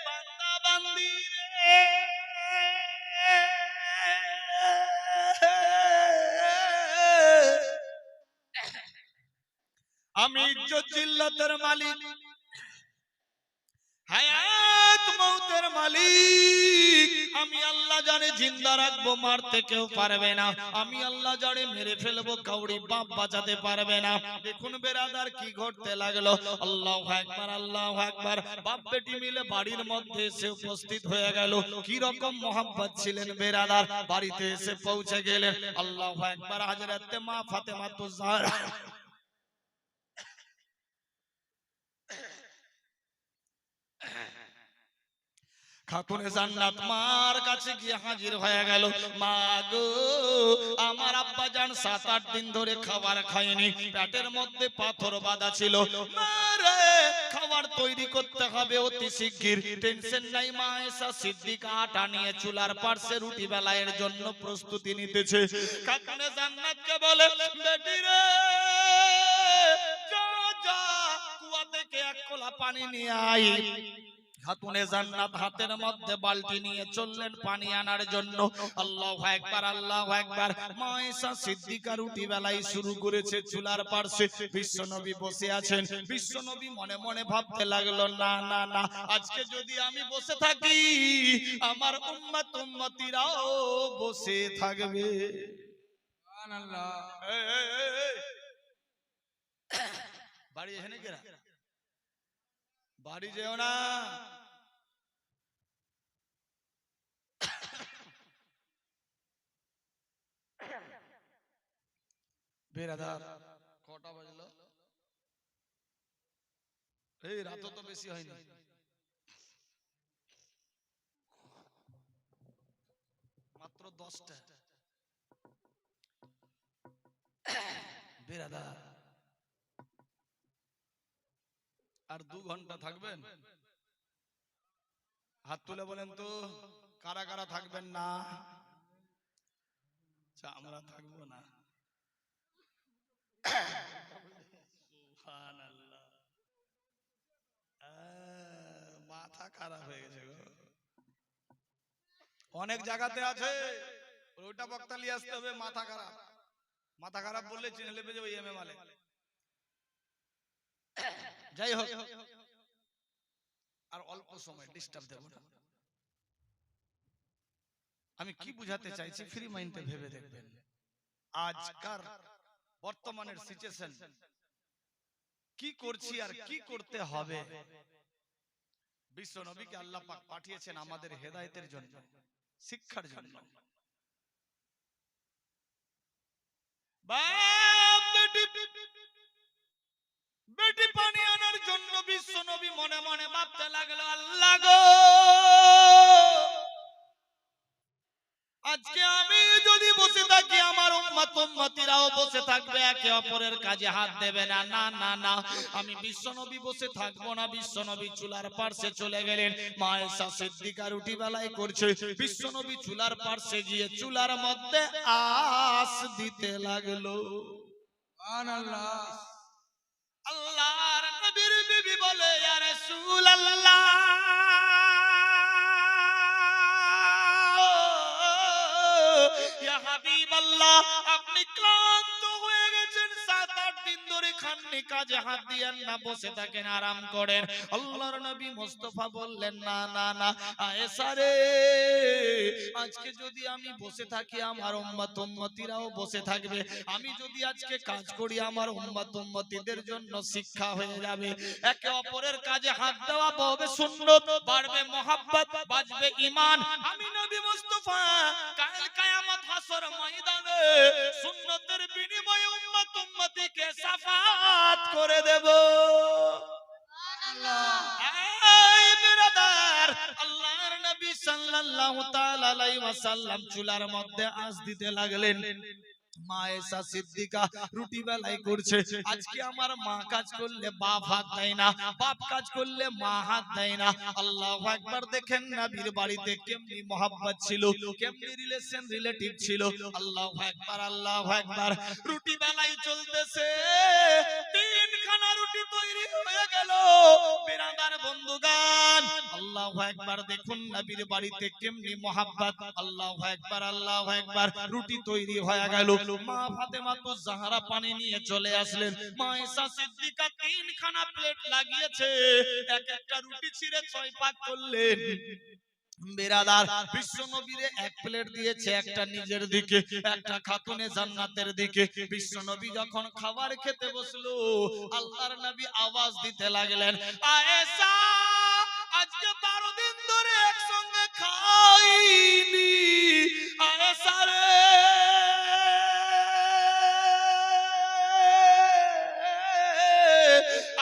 বান্দা বান্দি রে, আমি ইজ্জত জিল্লাতের মালিক, হায়াত মউতের মালিক, আমি আল্লাহ জানে জিন্দা রাখবো, মারতে কেউ পারবে না, আমি আল্লাহ জানে মেরে ফেলবো, কাউরি বাপ বাঁচাতে পারবে না। দেখুন বেরাদার কি ঘটতে লাগলো। আল্লাহু আকবার, আল্লাহু আকবার। বাপ বেটি মিলে বাড়ির মধ্যে এসে উপস্থিত হয়ে গেল। কি রকম মোহাব্বত ছিলেন বেরাদার, বাড়িতে এসে পৌঁছে গেলেন। আল্লাহু আকবার। হযরত মা ফাতেমাতুজ জাহরা খাতুনে জান্নাত মার কাছে গিয়ে হাজির হয়ে গেল। মা গো, আমার আব্বা জান 7-8 দিন ধরে খাবার খায়নি, পেটের মধ্যে পাথর বাঁধা ছিল। মারে, খাবার তৈরি করতে হবে অতি শিগগির। টেনশন নাই, মা আয়েশা সিদ্দিকা আটা নিয়ে চুলার পাশে রুটি বেলায়ের জন্য প্রস্তুতি নিতেছে। খাতুনে জান্নাতকে বলে, বেটি রে, যা যা কুয়া থেকে 1 কোলা পানি নিয়ে আয়। খাতুনে জান্নাত হাতের মধ্যে বালতি নিয়ে চললেন পানি আনার জন্য। আল্লাহু আকবার, আল্লাহু আকবার। মা আয়েশা সিদ্দিকা রুটি বেলাই শুরু করেছে চুলার পাশে, বিশ্বনবী বসে আছেন। বিশ্বনবী মনে মনে ভাবতে লাগলো, না না না, আজকে যদি আমি বসে থাকি আমার উম্মতিরাও বসে থাকবে। সুবহানাল্লাহ। এই, এই, এই, এই। বাড়ি এখানে কেরা? বাড়ি যেও না। বেরাদার কটা বাজলো? এই রাত তো বেশি হয়নি। মাত্র 10টা। বেরাদার আর 2 ঘন্টা থাকবেন? হাত তুলে বলেন তো কারা কারা থাকবেন না? আচ্ছা, আমরা থাকবো না। সুবহানাল্লাহ। মাথা খারাপ হয়ে গেছে গো। অনেক জায়গাতে আছে ওইটা বক্তা নিয়ে আসতে হবে মাথা খারাপ। মাথা খারাপ বললে চিনে নেবে যে ওই এমএ মালে। যাই হোক, আর অল্প সময় ডিস্টার্ব দেব না। আমি কি বুঝাতে চাইছি ফ্রি মাইন্ডে ভেবে দেখবেন। আজকার বর্তমানের সিচুয়েশন কি করছি আর কি করতে হবে, বিশ্ব নবীকে আল্লাহ পাক পাঠিয়েছেন আমাদের হেদায়েতের জন্য, শিক্ষার জন্য। বাপ বেটি পানি আনার জন্য বিশ্ব নবী মনে মনে ভাবতে লাগলো, আল্লাহ গো, আজকে আমি যদি বসে থাকি আমার উম্মতিরাও বসে থাকবে, একে অপরের কাজে হাত দেবে না। না না না, আমি বিশ্বনবী বসে থাকবো না। বিশ্বনবী চুলার পাশে চলে গেলেন। মা আয়েশা সিদ্দিকা রুটি বেলাই করছে, বিশ্বনবী চুলার পাশে গিয়ে চুলার মধ্যে আঁচ দিতে লাগলো। সুবহানাল্লাহ। আল্লাহর নবীর বিবি বলে, ইয়া রাসূলুল্লাহ, ইয়া হাবিবাল্লাহ, আপনি ক্লান্ত হয়ে গেছেন, 7-8 দিন ধরে খাননি কাজে হাত দিয়েন না, বসে থাকেন, আরাম করেন। আল্লাহর নবী মুস্তাফা বললেন, না না না আয়েশা রে, আজকে যদি আমি বসে থাকি আমার উম্মতিরাও বসে থাকবে। আমি যদি আজকে কাজ করি আমার উম্মতিদের জন্য শিক্ষা হয়ে যাবে। একে অপরের কাজে হাত দেওয়া হবে সুন্নত, বাড়বে মহব্বত, বাজবে ঈমান। আমি নবী মুস্তাফা কাল কিয়ামত হাসর ময়দানে সুন্নতের বিনিময়ে উম্মতিকে শাফাআত করে দেব। এই বিরাদার, আল্লাহর নবী সাল্লাল্লাহু তাআলা আলাইহি ওয়াসাল্লাম চুলার মধ্যে আঁচ দিতে লাগলেন। মা আয়েশা সিদ্দিকা রুটি বেলাই করছে। আজকে আমার মা কাজ করলে বাপ হাত দেয় না, বাপ কাজ করলে মা হাত দেয় না। আল্লাহু আকবার। দেখেন নবীর বাড়িতে কেমনি মহব্বত ছিল, কেমনি রিলেটিভ ছিল। আল্লাহু আকবার, আল্লাহু আকবার। রুটি বেলাই চলতেছে, 3খানা রুটি তৈরি হয়ে গেল। বিরাদার বন্ধুগান, আল্লাহু আকবার। দেখুন নবীর বাড়িতে কেমনি মহব্বত। আল্লাহু আকবার, আল্লাহু আকবার। রুটি তৈরি হয়ে গেল। মা ফাতেমা তো জাহরা পানি নিয়ে চলে আসলেন। মা আয়েশা সিদ্দিকা 3খানা প্লেট লাগিয়েছে, এক একটা রুটি ছিঁড়ে 6 ভাগ করলেন। বিরাদার, বিশ্ব নবীরে 1 প্লেট দিয়েছে, একটা নিজের দিকে, একটা খাতুনে জান্নাতের দিকে। বিশ্ব নবী যখন খাবার খেতে বসলো, আল্লাহর নবী আওয়াজ দিতে লাগলেন, আয়েশা, আজকে 12 দিন ধরে একসঙ্গে খাইনি। আয়েশা রে,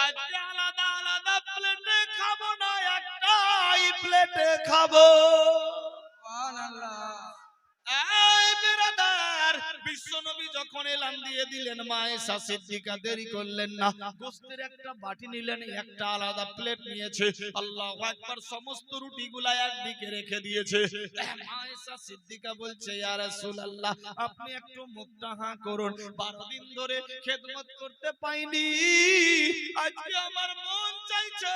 আজকে আলাদা আলাদা প্লেটে খাবো না, একটাই প্লেটে খাবো। সুবহানাল্লাহ। এই বিরাদার, বিশ্বনবী যখন এলান দিয়ে দিলেন, মা আয়েশা সিদ্দিকা দেরি করলেন না, গোশতের একটা বাটি নিলেন, একটা আলাদা প্লেট নিয়েছে। আল্লাহু আকবার। সমস্ত রুটিগুলা একদিকে রেখে দিয়েছে। মা আয়েশা সিদ্দিকা বলছে, ইয়া রাসূলুল্লাহ, আপনি একটু মুখটা হাঁ করুন, 12 দিন ধরে খেদমত করতে পাইনি, আজকে আমার মন চাইছে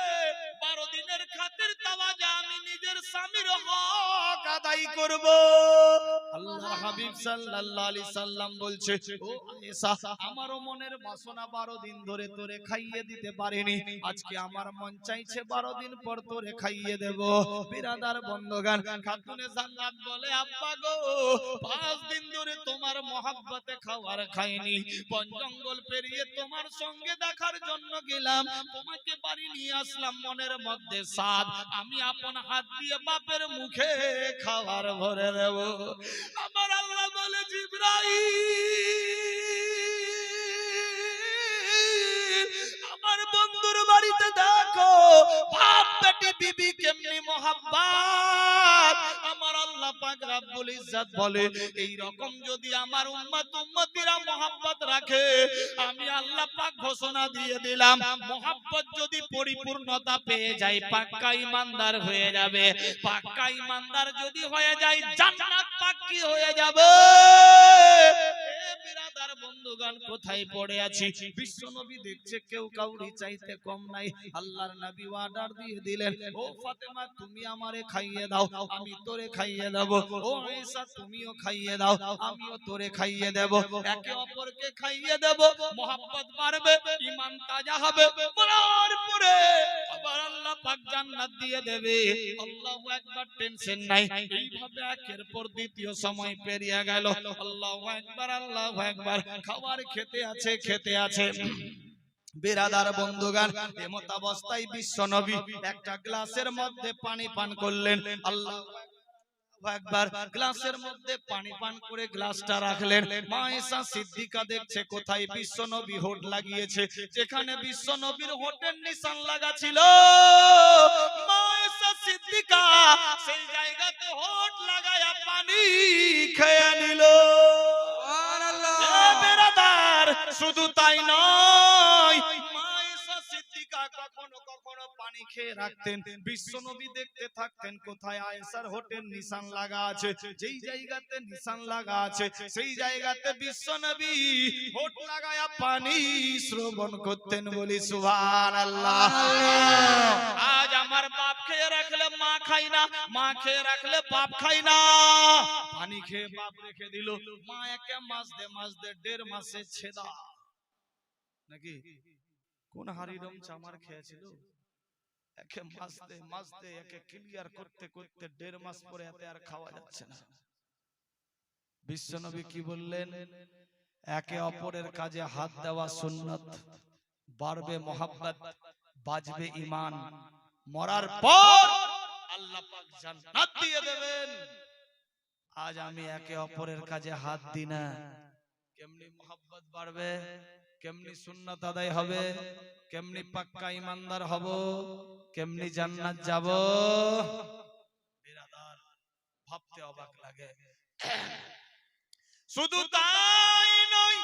12 দিনের খাতির তাওয়াজা আমি নিজের স্বামীর হক আদায় করব। আল্লাহর হাবিব সাল্লাল্লাহু আলাইহি সাল্লাম বলছে, ও আয়েশা, আমারও মনের বাসনা 12 দিন ধরে তোরে খাইয়ে দিতে পারিনি, আজকে আমার মন চাইছে 12 দিন পর তোরে খাইয়ে দেব। বিরাদার বন্ধুগণ, খাতুনে জান্নাত বলে, আব্বা গো, 5 দিন ধরে তোমার মহব্বতে খাবার খাইনি, বন জঙ্গল পেরিয়ে তোমার সঙ্গে দেখার জন্য গেলাম, তোমাকে বাড়ি নিয়ে আসলাম, মনের মধ্যে সাদ, আমি আপন হাত দিয়ে বাপের মুখে খাবার ভরে দেব। আমার আল্লাহ বলে, জিবরাইল, আমার বন্ধুর বাড়িতে দেখো বাপ বেটি বিবি কেমনি মহব্বত। আমার আল্লাহ পাক রব্বুল ইজ্জত বলে, এই রকম যদি আমার উম্মত উম্মতিরা মহব্বত রাখে, আমি আল্লাহ পাক ঘোষণা দিয়ে দিলাম, মহব্বত যদি পরিপূর্ণতা পেয়ে যায়, পাক্কা ঈমানদার হয়ে যাবে। পাক্কা ঈমানদার যদি হয়ে যায়, জান্নাত পাক্কি হয়ে যাবে। এ বিরাদার বন্ধুগণ, কোথায় পড়ে আছি? বিশ্ব নবী দেখছে কেউ কাউরি চাইতে কম নাই। আল্লাহর নবী অর্ডার দিয়ে দিলেন, ও ফাতেমা, তুমি আমারে খাইয়ে দাও, আমি তোরে খাইয়ে দেব। ও আয়েশা, তুমিও খাইয়ে দাও, আমিও তোরে খাইয়ে দেব। একে অপরকে খাইয়ে দেব, মহব্বত বাড়বে, ঈমান তাজা হবে, মরার পরে আবার আল্লাহ পাক জান্নাত দিয়ে দেবে। আল্লাহু আকবার, টেনশন নাই। এইভাবে একের পর দ্বিতীয় সময় পেরিয়ে গেল। আল্লাহু আকবার, আল্লাহু আকবার, খাবার খেতে আছে, খেতে আছে। বিরাদার বন্ধুগণ, এমত অবস্থায় বিশ্ব নবী একটা গ্লাসের মধ্যে পানি পান করলেন। আল্লাহু একবার গ্লাসের মধ্যে পানি পান করে গ্লাসটা রাখলেন। মা আয়েশা সিদ্দিকা দেখছে কোথায় বিশ্ব নবী হোঁট লাগিয়েছে, যেখানে বিশ্ব নবীর হোঁটের নিশান লাগা ছিল, মা আয়েশা সিদ্দিকা সেই জায়গাতে হোঁট লাগায়া পানি খেয়ে নিল। সুবহানাল্লাহ। এ বিরাদার, শুধু তাই নয়, মা আয়েশা সিদ্দিকা কখনো কখনো পানি খেয়ে রাখতেন, বিশ্ব নবী দেখতে থাকতেন কোথায় আয়েশার হোঁটের নিশান লাগা আছে। যেই জায়গাতে নিশান লাগা আছে, সেই জায়গাতে বিশ্ব নবী হোঁট লাগায়া পানি শ্রবণ করতেন। বলি সুবহানাল্লাহ। আজ আমার বাপ খেয়ে রাখলে মা খাই না, মা খেয়ে রাখলে বাপ খাই না। পানি খেয়ে বাপ রেখে দিল, মা একে মাস দে 1.5 মাসে ছেদা নাকি কোন হারিরম চামার খেয়েছিল, একে মাস দে একে ক্লিয়ার করতে করতে 1.5 মাস পরে এতে আর খাওয়া যাচ্ছে না। বিশ্বনবী কি বললেন? একে অপরের কাজে হাত দেওয়া সুন্নাত, বাড়বে মহব্বত, বাজবে ঈমান, মরার পর আল্লাহ পাক জান্নাত দিয়ে দেবেন। আজ আমি একে অপরের কাজে হাত দিই না, কেমনি মহব্বত বাড়বে, কেমনি সুন্নাত আদায় হবে, কেমনি পাক্কা ঈমানদার হব, কেমনি জান্নাত যাব, বিরাদার ভাবতে অবাক লাগে। শুধু তাই নয়,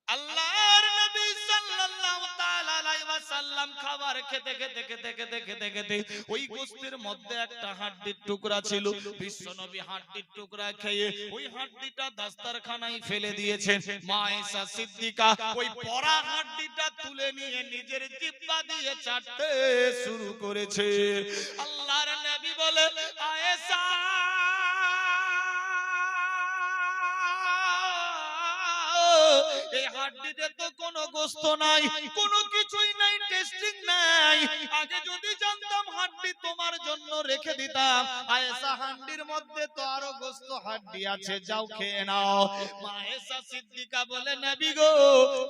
আল্লাহর নবী সাল্লাল্লাহু তাআলা আলাইহি ওয়াসাল্লাম খাবার খেতে খেতে খেতে খেতে খেতে খেতে ওই গোশতের মধ্যে একটা হাড্ডির টুকরা ছিল। বিশ্ব নবী হাড্ডির টুকরা খেয়ে ওই হাড্ডিটা দাস্তারখানায় ফেলে দিয়েছেন। মা আয়েশা সিদ্দিকা ওই পরা হাড্ডিটা তুলে নিয়ে নিজের জিহ্বা দিয়ে চাটতে শুরু করেছে। আল্লাহর নবী বলে, আয়েশা, এই হাড্ডিতে তো কোনো গোশত নাই, কোনো কিছুই নাই, টেস্টিং নাই। আগে যদি জানতাম হাড্ডি তোমার জন্য রেখে দিতাম। আয়েশা, হাড্ডির মধ্যে তো আরো গোশত হাড্ডি আছে, যাও খেয়ে নাও। মা আয়েশা সিদ্দিকা বলে, নবী গো,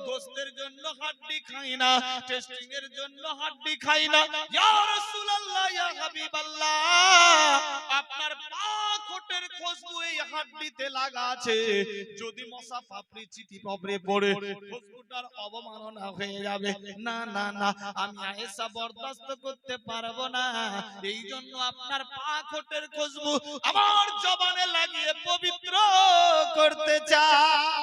গোশতের জন্য হাড্ডি খাই না, টেস্টিং এর জন্য হাড্ডি খাই না। ইয়া রাসূলুল্লাহ, ইয়া হাবিবাল্লাহ, আপনার পাক হোটের খুশবু এই হাড্ডিতে লাগা আছে, যদি মশা পাপড়ি চিটি পাপড়ি পড়ে খুশবুটার অবমাননা হয়ে যাবে। না না না, আমি আয়েশা বরদাস্ত করতে পারবো না। এই জন্য আপনার পাক হোটের খুশবু আমার জবানে লাগিয়ে পবিত্র করতে চাই।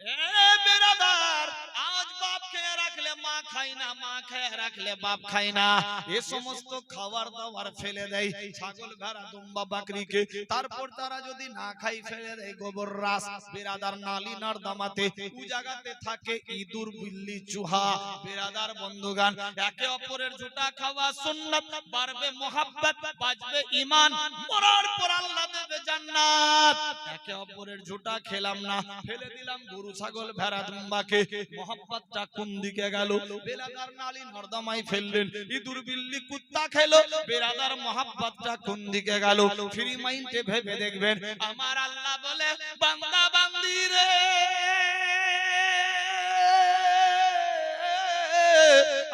এ বিরাদার, আজ বাপ খেয়ে রাখলে মা খায় না, মা খেয়ে রাখলে বাপ খায় না, এ সমস্ত খাবার দাবার ফেলে দেয় ছাগল ভেড়া দুম্বা বাকরিকে। তারপর তারা যদি না খাই ফেলে দেয় গোবর রাস বেরাদার নালি নর্দমাতে, ও জায়গাতে থাকে ইঁদুর বিল্লি চুহা। বেরাদার বন্ধুগান, একে অপরের ঝুটা খাওয়া সুন্নাত, বাড়বে মোহাব্বত, বাজবে ঈমান, মরার পর আল্লাহ দেবে জান্নাত। একে অপরের ঝুটা খেলাম না, ফেলে দিলাম গরু ছাগল ভেড়া দুম্বাকে, মোহাব্বতটা কোন দিকে গেল? বেরাদার নালি নর্দমায় ফেললেন, ইঁদুর বিল্লি কুত্তা খেলো, বেরাদার মোহাব্বতটা কোন দিকে গেল? ফ্রি মাইন্ডে ভেবে দেখবেন। আমার আল্লাহ বলে, বান্দা বান্দি রে,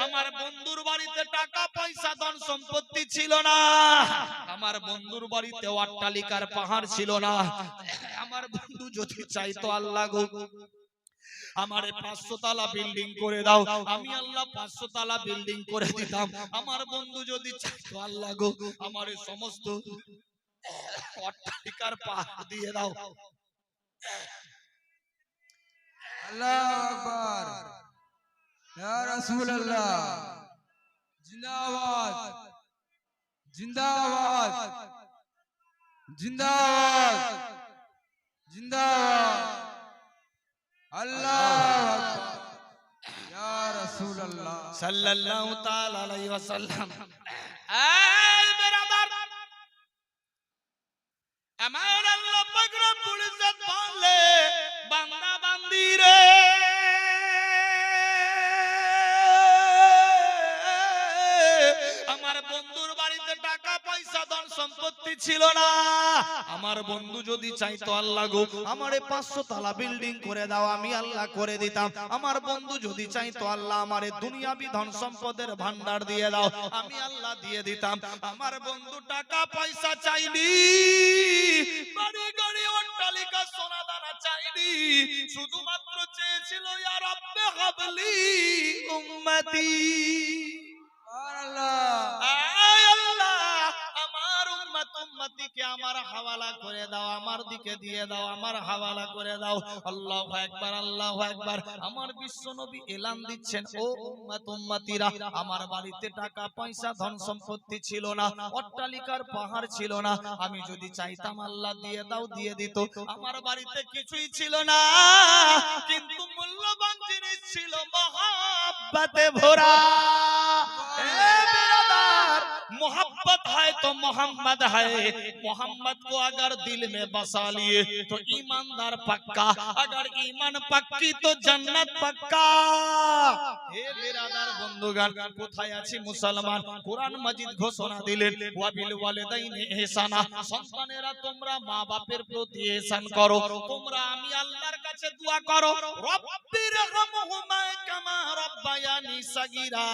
আমার বন্ধুর বাড়িতে টাকা পয়সা ধন সম্পত্তি ছিল না, আমার বন্ধুর বাড়িতে অট্টালিকার পাহাড় ছিল না। আমার বন্ধু যদি চাইতো আল্লাহ গো আমারে 500 তলা বিল্ডিং করে দাও, আমি আল্লাহ 500 তলা বিল্ডিং করে দিতাম। আমার বন্ধু যদি চাইতো আল্লাহ গো আমারে সমস্ত অট্টালিকার পাহাড় দিয়ে দাও। আল্লাহু আকবার, ইয়া রাসূলুল্লাহ, জিন্দাবাদ জিন্দাবাদ জিন্দাবাদ জিন্দাবাদ, আল্লাহু আকবার, ইয়া রাসূলুল্লাহ সাল্লাল্লাহু তাআলা আলাইহি ওয়াসাল্লাম। এই বেরাদার, আমার আল্লাহ পাক রব্বুল ইজ্জত বলে, বান্দা বান্দি রে, আমার বন্ধুর বাড়িতে টাকা পয়সা ধন সম্পত্তি ছিল না, আমার বন্ধু যদি চাইতো আল্লাহ গো আমারে 500 তলা বিল্ডিং করে দাও, আমি আল্লাহ করে দিতাম। আমার বন্ধু যদি চাইতো আল্লাহ আমারে দুনিয়াবি ধন সম্পদের ভান্ডার দিয়ে দাও, আমি আল্লাহ দিয়ে দিতাম। আমার বন্ধু টাকা পয়সা চাইনি, বাড়ি গাড়ি অট্টালিকা সোনা দানা চাইনি, শুধুমাত্র চেয়েছিল ইয়া রাব্বে হাবলি উম্মতি। উম্মতিকে আমার হাওয়ালা করে দাও, আমার দিকে দিয়ে দাও, আমার হাওয়ালা করে দাও। আল্লাহু আকবার, আল্লাহু আকবার। আমার বিশ্ব নবী এলান দিচ্ছেন, ও উম্মত উম্মতিরা, আমার বাড়িতে টাকা পয়সা ধন সম্পত্তি ছিল না, অট্টালিকার পাহাড় ছিল না, আমি যদি চাইতাম আল্লাহ দিয়ে দাও, দিয়ে দিত। আমার বাড়িতে কিছুই ছিল না, কিন্তু মূল্যবান জিনিস ছিল মোহাব্বতে ভরা। मोहब्बत है तो मोहम्मद है, मोहम्मद को अगर दिल में बसा लिए तो ईमानदार पक्का, अगर ईमान पक्की तो जन्नत पक्का। हे बिरादर बंधुगण, কোথায় আছি মুসলমান? কুরআন মাজিদ ঘোষণা দিলেন, ওয়াবিল ওয়ালিদাইনি ইহসানা, সন্তানেরা তোমরা মা বাপের প্রতি ইহসান করো। তোমরা আমি আল্লাহর কাছে দোয়া করো, রব্বিরহামহুমা কামা রাব্বায়ানি সাগীরা,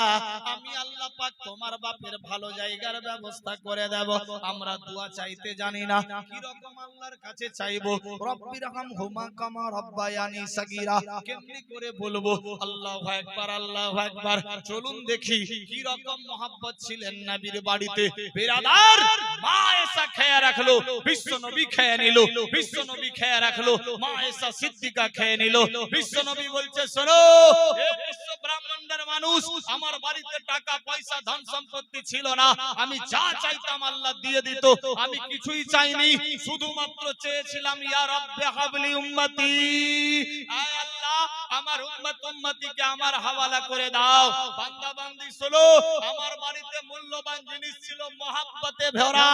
আমি আল্লাহ পাক তোমার বাপের ভালো জায়গার ব্যবস্থা করে দেব। আমরা দোয়া চাইতে জানি না, কি রকম আল্লাহর কাছে চাইবো? রব্বিরহামহুমা কামা রাব্বায়ানি সাগীরা কেমনি করে বলবো? আল্লাহু আকবার, আল্লাহু আকবার। চলুন দেখি কি রকম মোহাব্বত ছিলেন নবীর বাড়িতে। বিরাদার, মা এসা খেয়ে রাখলো, বিশ্ব নবী খেয়ে নিল, বিশ্ব নবী খেয়ে রাখলো, মা এসা সিদ্দিকা খেয়ে নিল। বিশ্ব নবী বলছে, শোনো এ বিশ্ব ব্রাহ্মণের মানুষ, আমার বাড়িতে টাকা পয়সা ধন সম্পত্তি ছিল না, আমি যা চাইতাম আল্লাহ দিয়ে দিত, আমি কিছুই চাইনি, শুধুমাত্র চেয়েছিলাম ইয়া রাব্বে হাবলি উম্মতি, আয় আল্লাহ আমার উম্মত উম্মতিকে আমার হাওয়ালা করে দাও। বান্দা বান্দি শোনো, আমার বাড়িতে মূল্যবান জিনিস ছিল মোহাব্বতে ভরা।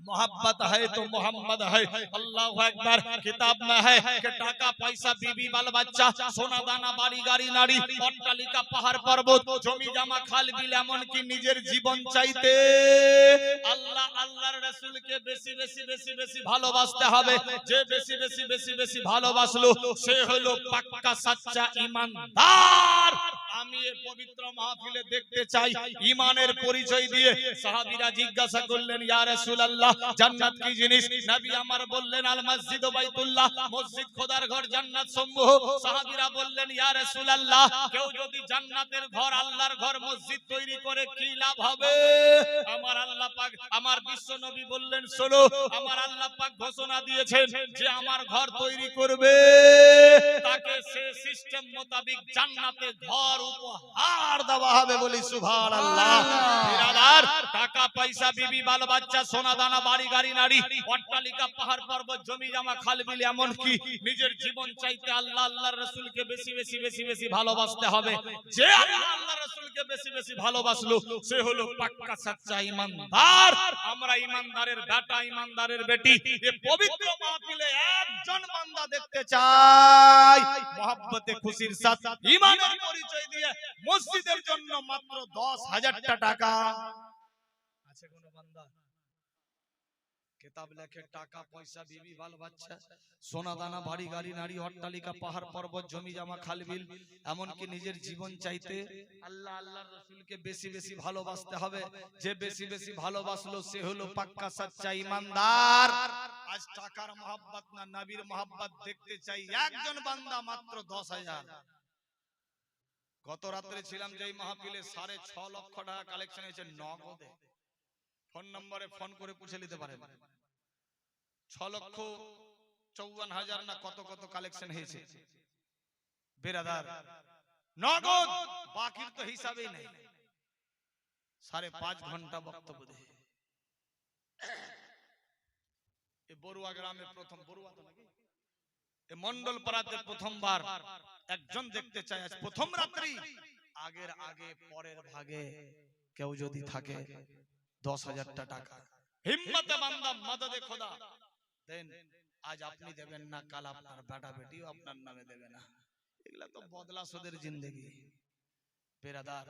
मोहब्बत है तो मोहम्मद है। अल्लाह अकबर। किताब में है कि टाका पैसा बीबी बाल बच्चा सोना दाना बाड़ी गाड़ी नाड़ी অট্টালিকা পাহাড় পর্বত জমি জামা খাল বিল এমন কি নিজের জীবন চাইতে আল্লাহ আল্লাহর রাসূলকে বেশি বেশি বেশি বেশি ভালোবাসতে হবে। যে বেশি বেশি বেশি বেশি ভালোবাসলো সে হলো পাক্কা সচ্চা ঈমানদার। আমি এই পবিত্র মাহফিলে দেখতে চাই ঈমানের পরিচয় দিয়ে। সাহাবীরা জিজ্ঞাসা করলেন, ইয়া রাসূলুল্লাহ রাসূলুল্লাহ জান্নাত কি জিনিস নবী আমার বললেন আল মসজিদ বাইতুল্লাহ মসজিদ খোদার ঘর জান্নাত সমূহ সাহাবীরা বললেন ইয়া রাসূলুল্লাহ কেউ যদি জান্নাতের ঘর আল্লাহর ঘর মসজিদ তৈরি করে কি লাভ হবে আমার আল্লাহ পাক আমার বিশ্ব নবী বললেন শোনো আমার আল্লাহ পাক ঘোষণা দিয়েছেন যে আমার ঘর তৈরি করবে তাকে সে সিস্টেম মোতাবেক জান্নাতে ঘর উপহার দেওয়া হবে বলি সুবহানাল্লাহ বিরাদার টাকা পয়সা বিবি বাল বাচ্চা সোনা দানা বাড়ি গাড়ি নারী অট্টালিকা পাহাড় পর্বত জমি জমা খাল বিল এমন কি নিজের জীবন চাইতে আল্লাহ আল্লাহর রাসূলকে বেশি বেশি বেশি বেশি ভালোবাসতে হবে যে আল্লাহ আল্লাহর রাসূলকে বেশি বেশি ভালোবাসলো সে হলো পাক্কা সচ্চা ঈমানদার আমরা ঈমানদারের বেটা ঈমানদারের বেটি এই পবিত্র মাহফিলে একজন বান্দা দেখতে চাই মহব্বতে খুশির সাথে ঈমানের পরিচয় দিয়ে মসজিদের জন্য মাত্র 10,000 টাকা আছে কোন বান্দা কিতাব লেখে টাকা পয়সা বিবি বাল বাচ্চা সোনা দানা বাড়ি গাড়ি নারী অট্টালিকা পাহাড় পর্বত জমি জমা খাল বিল এমন কি নিজের জীবন চাইতে আল্লাহ আল্লাহর রাসূলকে বেশি বেশি ভালোবাসতে হবে যে বেশি বেশি ভালোবাসলো সে হলো পাক্কা সচ্চা ঈমানদার আজ টাকার মহব্বত না নবীর মহব্বত দেখতে চাই একজন বান্দা মাত্র 10,000 গত রাতে ছিলাম যেই মাহফিলে 6.5 লক্ষ টাকা কালেকশন হয়েছে নগদে ফোন নম্বরে ফোন করে পুছে নিতে পারেন 6,54,000 না কত কত কালেকশন হয়েছে বেরাদার নগদ বাকির তো হিসাবই নেই 5.5 ঘন্টা বক্তব্য দেয় এই বড়ুয়া গ্রামে প্রথম বড়ুয়া তো নাকি এই মন্ডল পাড়াতে প্রথমবার একজন দেখতে চাই আজ প্রথম রাত্রি আগের আগে পরের ভাগে কেউ যদি থাকে 10,000 টাকা হিম্মতে বান্দা মদদে খোদা দেন আজ আপনি দেবেন না কাল আপনার বেটা বেটিও আপনার নামে দেবে না এগুলা তো বদলা সুদের জিন্দেগি বেরাদার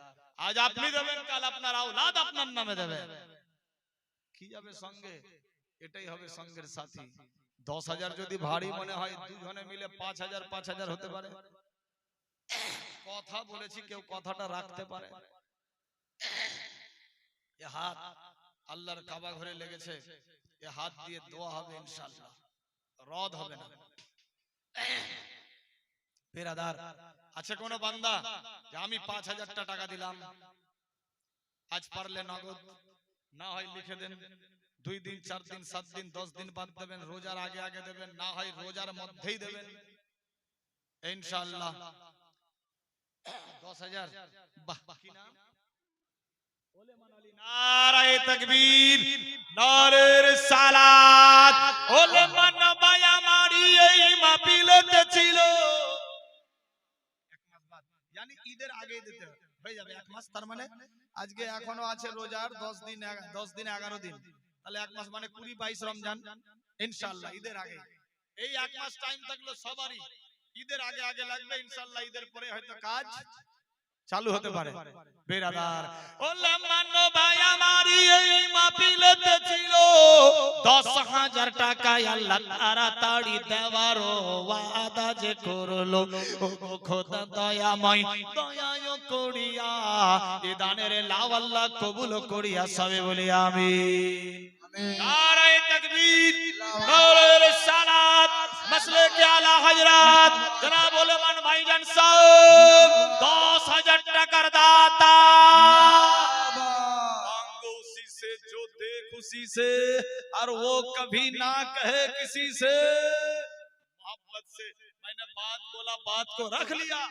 আজ আপনি দেবেন কাল আপনার আওলাদ আপনার নামে দেবে কি যাবে সঙ্গে এটাই হবে সঙ্গের সাথী 10,000 যদি ভারী মনে হয় দুজনে মিলে 5,000 হতে পারে কথা বলেছি কেউ কথাটা রাখতে পারে এ হাত আল্লাহর কাবা ঘরে লেগেছে এ হাত দিয়ে দোয়া হবে ইনশাআল্লাহ রদ হবে না বেরাদার আছে কোন বান্দা যে আমি 5,000 টাকা দিলাম আজ পারলে নগদ না হয় লিখে দেন 2 দিন 4 দিন 7 দিন 10 দিন বাদ দেবেন রোজার আগে আগে দেবেন না হয় রোজার মধ্যেই দেবেন ইনশাআল্লাহ 10,000 বাহ কি নাম নারায়ে তাকবীর নারের সালাত ওলেমান ভাই আমারই এই মাহফিলেতে ছিল এক মাস বাদ yani ঈদের আগেই দিতে হয়ে যাবে এক মাস তার মানে আজকে এখনো আছে রোজার 10 দিন 11 দিন তাহলে এক মাস মানে 20-22 রমজান ইনশাআল্লাহ ঈদের আগে এই এক মাস টাইম থাকলো সবারই ঈদের আগে আগে লাগবে ইনশাআল্লাহ ঈদের পরে হয়তো কাজ চালু হতে পারে বেরাদার ওলেমান ভাই আমারই এই মাহফিলেতে ছিল 10,000 টাকা আল্লাহ তাড়াতাড়ি দেওয়ার ওয়াদা যে করলো ও খোদা দয়াময় দয়ায় করিয়া এ দানের লাভ আল্লাহ কবুল করিয়া সবে বলি আমিন নারায়ে তাকবীর নারায়ে রিসালাত মাসলেক আলা হযরত জনাব ওলেমান ভাইজান সাহেব 10,000 টাকার দাতা मांगो उसी से जो दे खुशी से और वो कभी ना कहे किसी से मोहब्बत से मैंने बात बोला बात को रख लिया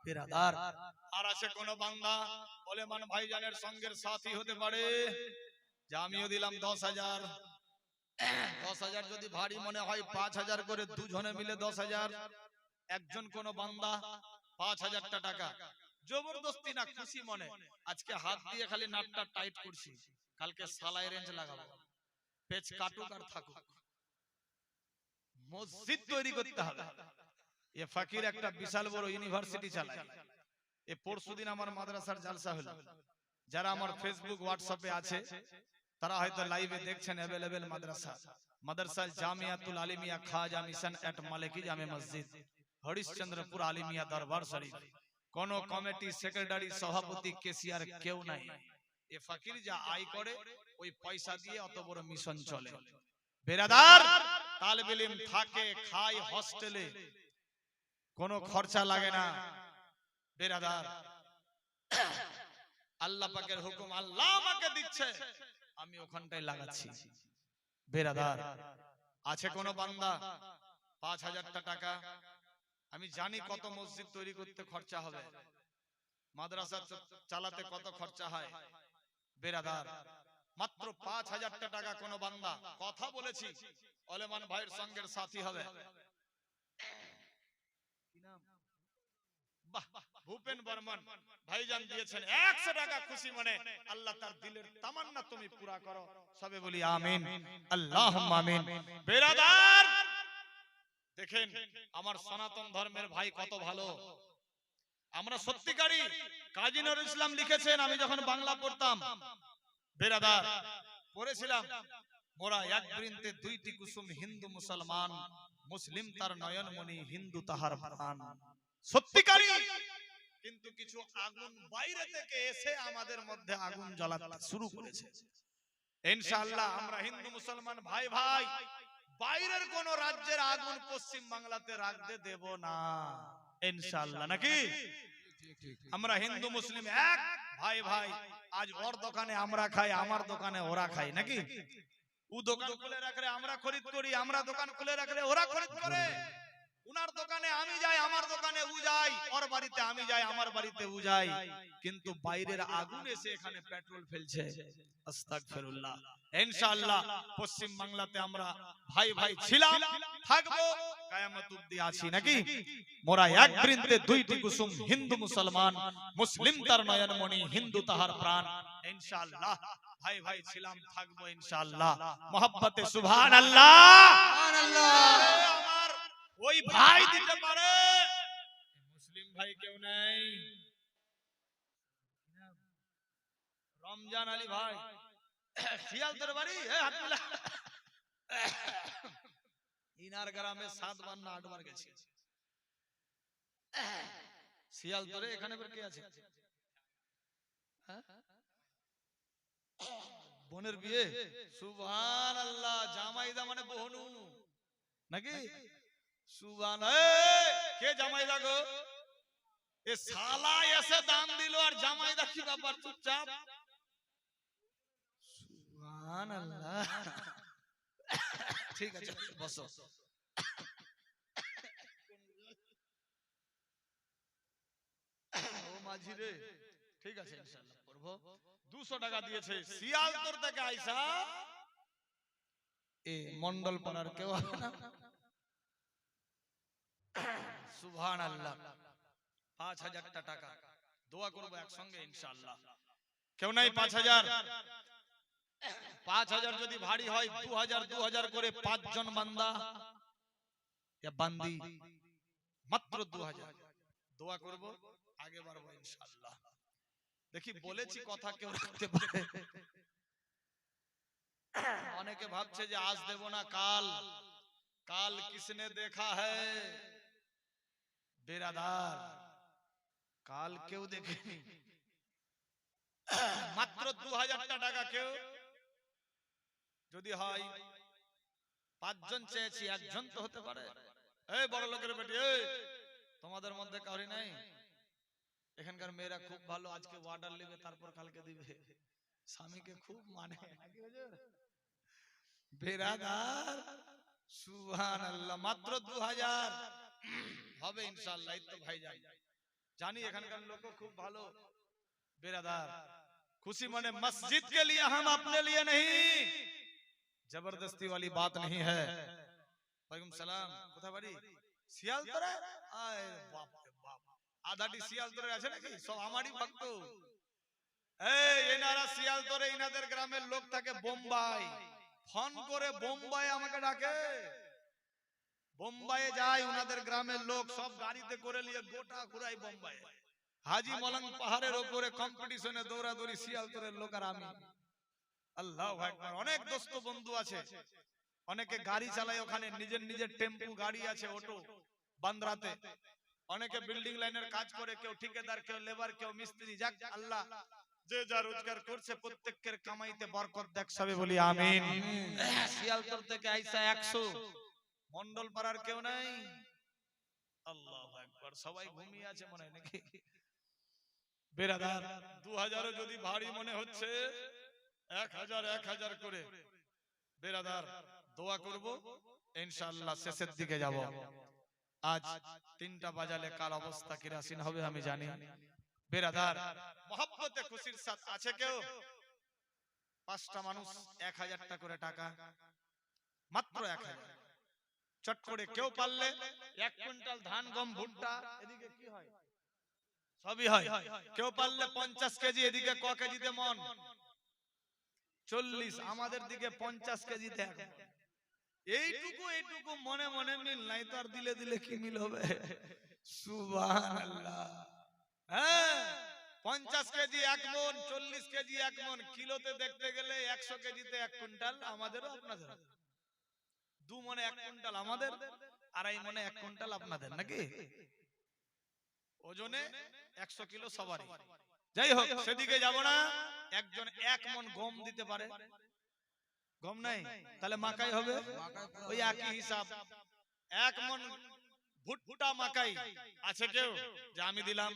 बिरादार আর আছে কোন বান্দা ওলেমান ভাইজানের সঙ্গের সাথী হতে পারে যে আমিও দিলাম 10,000 10,000 যদি ভারী মনে হয় 5,000 করে দুজনে মিলে 10,000 একজন কোন বান্দা 5,000 টাকা জবরদস্তি না খুশি মনে আজকে হাত দিয়ে খালি নাটটা টাইট করছি কালকে সালাই রেঞ্জ লাগাবো পেচ কাটুক আর থাকুক মসজিদ তৈরি করতে হবে এ ফকির একটা বিশাল বড় ইউনিভার্সিটি চালায় এ পরশুদিন আমার মাদ্রাসার জালসা হলো যারা আমার ফেসবুক হোয়াটসঅ্যাপে আছে তারা হয়তো লাইভে দেখছেন अवेलेबल মাদ্রাসা জামিয়াতুল আলিমিয়া খাজা মিশন এট মালিকি জামে মসজিদ হরিশ্চন্দ্রপুর আলিমিয়া দরবার শরীফ কোন কমিটি সেক্রেটারি সভাপতি কেসিআর কেউ নাই এ ফকির যা আয় করে ওই পয়সা দিয়ে অত বড় মিশন চলে। বেরাদার, তালেবে ইলম থাকে খায় হস্টেলে, কোনো খরচা লাগে না। বেরাদার, আল্লাহ পাকের হুকুম আল্লাহ আমাকে দিচ্ছে, আমি ওখানটায় লাগাচ্ছি। বেরাদার, আছে কোন বান্দা ৫,০০০ টাকা, আমি জানি কত মসজিদ তৈরি করতে খরচা হবে, মাদ্রাসা চালাতে কত খরচা হয়। বেরাদার, মাত্র ৫,০০০ টাকা কোন বান্দা, কথা বলেছি ওলেমান ভাইয়ের সঙ্গের সাথী হবে, ভূপেন বর্মন ভাইজান দিয়েছেন ১০০ টাকা, খুশি মনে আল্লাহ তার দিলের তামান্না তুমি পুরা করো, সবে বলি আমিন, আল্লাহুম্মা আমিন। বেরাদার, দেখেন আমার সনাতন ধর্মের ভাই কত ভালো, আমরা সত্যিকারী। কাজী নজরুল ইসলাম লিখেছেন, আমি যখন বাংলা পড়তাম বেরাদার পড়েছিলাম, মোরা এক বৃন্তে দুইটি কুসুম, হিন্দু মুসলমান, মুসলিম তার নয়নমণি, হিন্দু তাহার প্রাণ। সত্যিকারী, কিন্তু কিছু আগুন বাইরে থেকে এসে আমাদের মধ্যে আগুন জ্বালাতে শুরু করেছে। ইনশাআল্লাহ আমরা হিন্দু মুসলমান ভাই ভাই, বাইরের কোন রাজ্যের আগুন পশ্চিম বাংলাতে রাখতে দেব না ইনশাআল্লাহ, নাকি? আমরা হিন্দু মুসলিম এক ভাই ভাই, আজ ওর দোকানে আমরা খাই, আমার দোকানে ওরা খায়, নাকি? ও দোকান খুলে রাখলে আমরা খরিদ করি, আমরা দোকান খুলে রাখলে ওরা খরিদ করে। উনার দোকানে আমি যাই, আমার দোকানে ও যাই, ওর বাড়িতে আমি যাই, আমার বাড়িতে ও যাই, কিন্তু বাইরের আগুন এসে এখানে পেট্রোল ফেলছে। আস্তাগফিরুল্লাহ। ইনশাআল্লাহ পশ্চিম বাংলাতে আমরা ভাই ভাই ছিলাম, থাকবো, কিয়ামত অবধি আছি, নাকি? মোরা এক বৃন্তে দুইটি কুসুম, হিন্দু মুসলমান, মুসলিম তার নয়নমণি, হিন্দু তাহার প্রাণ। ইনশাআল্লাহ ভাই ভাই ছিলাম, থাকবো ইনশাআল্লাহ। মোহাব্বতে সুবহানাল্লাহ। আমার ওই ভাই দিতে পারে, মুসলিম ভাই কেউ নাই। রমজান আলী ভাই, শিয়ালদর বাড়ি, হাত মেলা। ইনার গ্রামে ৭ বার না ৮ বার গেছি। শিয়ালদরে এখানে কে আছে? বোনের বিয়ে, সুবহানাল্লাহ। জামাইদা মানে বহনু, নাকি? সুবহান, কে জামাইদা গো? এ শালা এসে দাম দিল, আর জামাইদা কি ব্যাপার? চুপচাপ। সুবহানাল্লাহ। ঠিক আছে, বসো। ও মাঝি রে, ঠিক আছে ইনশাআল্লাহ করব। 200 টাকা দিয়েছে শিয়ালদর থেকে আইসা, এ মন্ডল পাড়ার কেউ না। সুবহানাল্লাহ। ৫,০০০ টাকা দোয়া করব একসঙ্গে ইনশাআল্লাহ। কেউ নাই ৫,০০০? ৫,০০০ যদি ভারী হয়, ২,০০০ করে ৫ জন বান্দা ইয়া বান্দি, মাত্র ২,০০০ দোয়া করব, আগে বাড়বো ইনশাআল্লাহ। দেখি বলেছি কথা কেউ রাখতে পারে। অনেকে ভাবছে যে আজ দেব না কাল, কাল কিসনে দেখা হ্যায়? বেরাদার, কাল কেউ দেখেনি। মাত্র ২,০০০ টাকা, কেউ যদি হয়, ৫ জন চেয়েছি, একজন তো হতে পারে। এই বড় লোকের বেটি, এই তোমাদের মধ্যে কাউরি নাই? এখানকার মেয়েরা খুব ভালো, আজকে অর্ডার নেবে, তারপর কালকে দিবে, স্বামীকে খুব মানে। বেরাদার, সুবহানাল্লাহ। মাত্র ২,০০০ হবে ইনশাআল্লাহ। এই তো ভাইজান, জানি এখানকার লোক খুব ভালো। बेरादार, खुशी मने मस्जिद के लिए, हम अपने लिए नहीं, जबरदस्ती वाली बात नहीं है। वालेकुम सलाम। কোথা বাড়ি? শিয়ালদরে। আয় বাপ রে বাপ, আধাটি শিয়ালদরে আছে নাকি? সব আমারই ভক্ত। এই এনারা শিয়ালদরে, ইনাদের গ্রামের লোক থাকে বোম্বাই, ফোন করে বোম্বাই আমাকে ডাকে, বোম্বাইয়ে যায় উনাদের গ্রামের লোক, সব গাড়িতে করে নিয়ে গোটা ঘুরাই বোম্বাই। হাজি মলং পাহাড়ের উপরে কম্পিটিশনে দৌড়াদৌড়ি শিয়ালদরের লোক আর আমি। আল্লাহু আকবার। অনেক দোস্ত বন্ধু আছে, অনেকে গাড়ি চালায় ওখানে, নিজের নিজের টেম্পু গাড়ি আছে, অটো বান্দ্রাতে। অনেকে বিল্ডিং লাইনের কাজ করে, কেউ ঠিকাদার, কেউ লেবার, কেউ মিস্ত্রি। যাক, আল্লাহ যে যা রোজগার করছে প্রত্যেকের কামাইতে বরকত দেখ সবে বলি আমিন। শিয়ালতর থেকে আইসা 100 মন্ডল পাড়ার কেউ নাই? আল্লাহু আকবার, সবাই ঘুমিয়ে আছে মনে হয় নাকি? বেরাদার 2000 যদি ভারী মনে হচ্ছে, 1000 করে বেরাদার দোয়া করব, ইনশাআল্লাহ শেষের দিকে যাব। আজ 3টা বাজালে কাল অবস্থা কিরাসিন হবে আমি জানি। বেরাদার মহব্বতে খুশির সাথ আছে কেউ? 5টা মানুষ 1000 টাকা করে টাকা, মাত্র 1000। চট করে কেউ পারলে 1 কুইন্টাল ধান গম ভুট্টা, এদিকে কি হয় সবই হয়, কেউ পারলে 50 কেজি, এদিকে ক কেজিতে মন? 40। আমাদের দিকে 50 কেজিতে 1 মণ। এইটুকু মনে মনে মিল নাই তো, আর দিলে দিলে কি মিল হবে? সুবহানাল্লাহ। হ্যাঁ, 50 কেজি 1 মণ, 40 কেজি 1 মণ, কিলোতে দেখতে গেলে 100 কেজিতে 1 কুইন্টাল আমাদেরও আপনাদের। 2 মণে 1 কুইন্টাল আমাদের, 2.5 মণে 1 কুইন্টাল আপনাদের নাকি? ওজনে 100 কিলো সবারই। যাই হোক, সেদিকে যাব না। একজন 1 মণ গম দিতে পারে, গম নাই তাহলে মাকাই হবে, ওই একই হিসাব। 1 মণ ভুট্টা মাকাই আছে কেউ? যে আমি দিলাম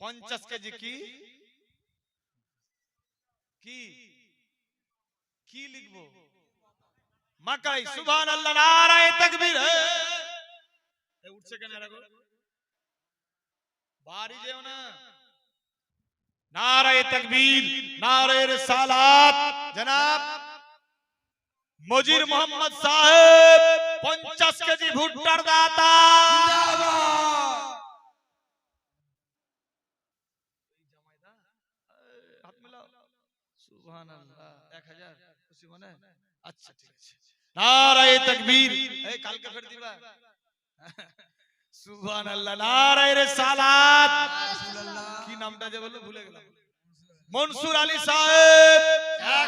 50 কেজি। কি কি কি লিখবো? মাকাই। সুবহানাল্লাহ, নারায়ে তাকবীর। উঠছে কেন এরা? বাড়ি যেও না। নারায়ে তাকবীর, নারায়ে রিসালাত। জনাব মজির মোহাম্মদ সাহেব 50 কেজি ভুট্টার দাতা। হাত মিলাও। সুবহানাল্লাহ। 1000 খুশি মনে? আচ্ছা ঠিক আছে। নারায়ে তাকবীর। এই কালকে ফের দিবা। সুবহানাল্লাহ, নারায়ে রিসালাত। কি নামটা যে বললো ভুলে গেলাম। মনসুর আলী সাহেব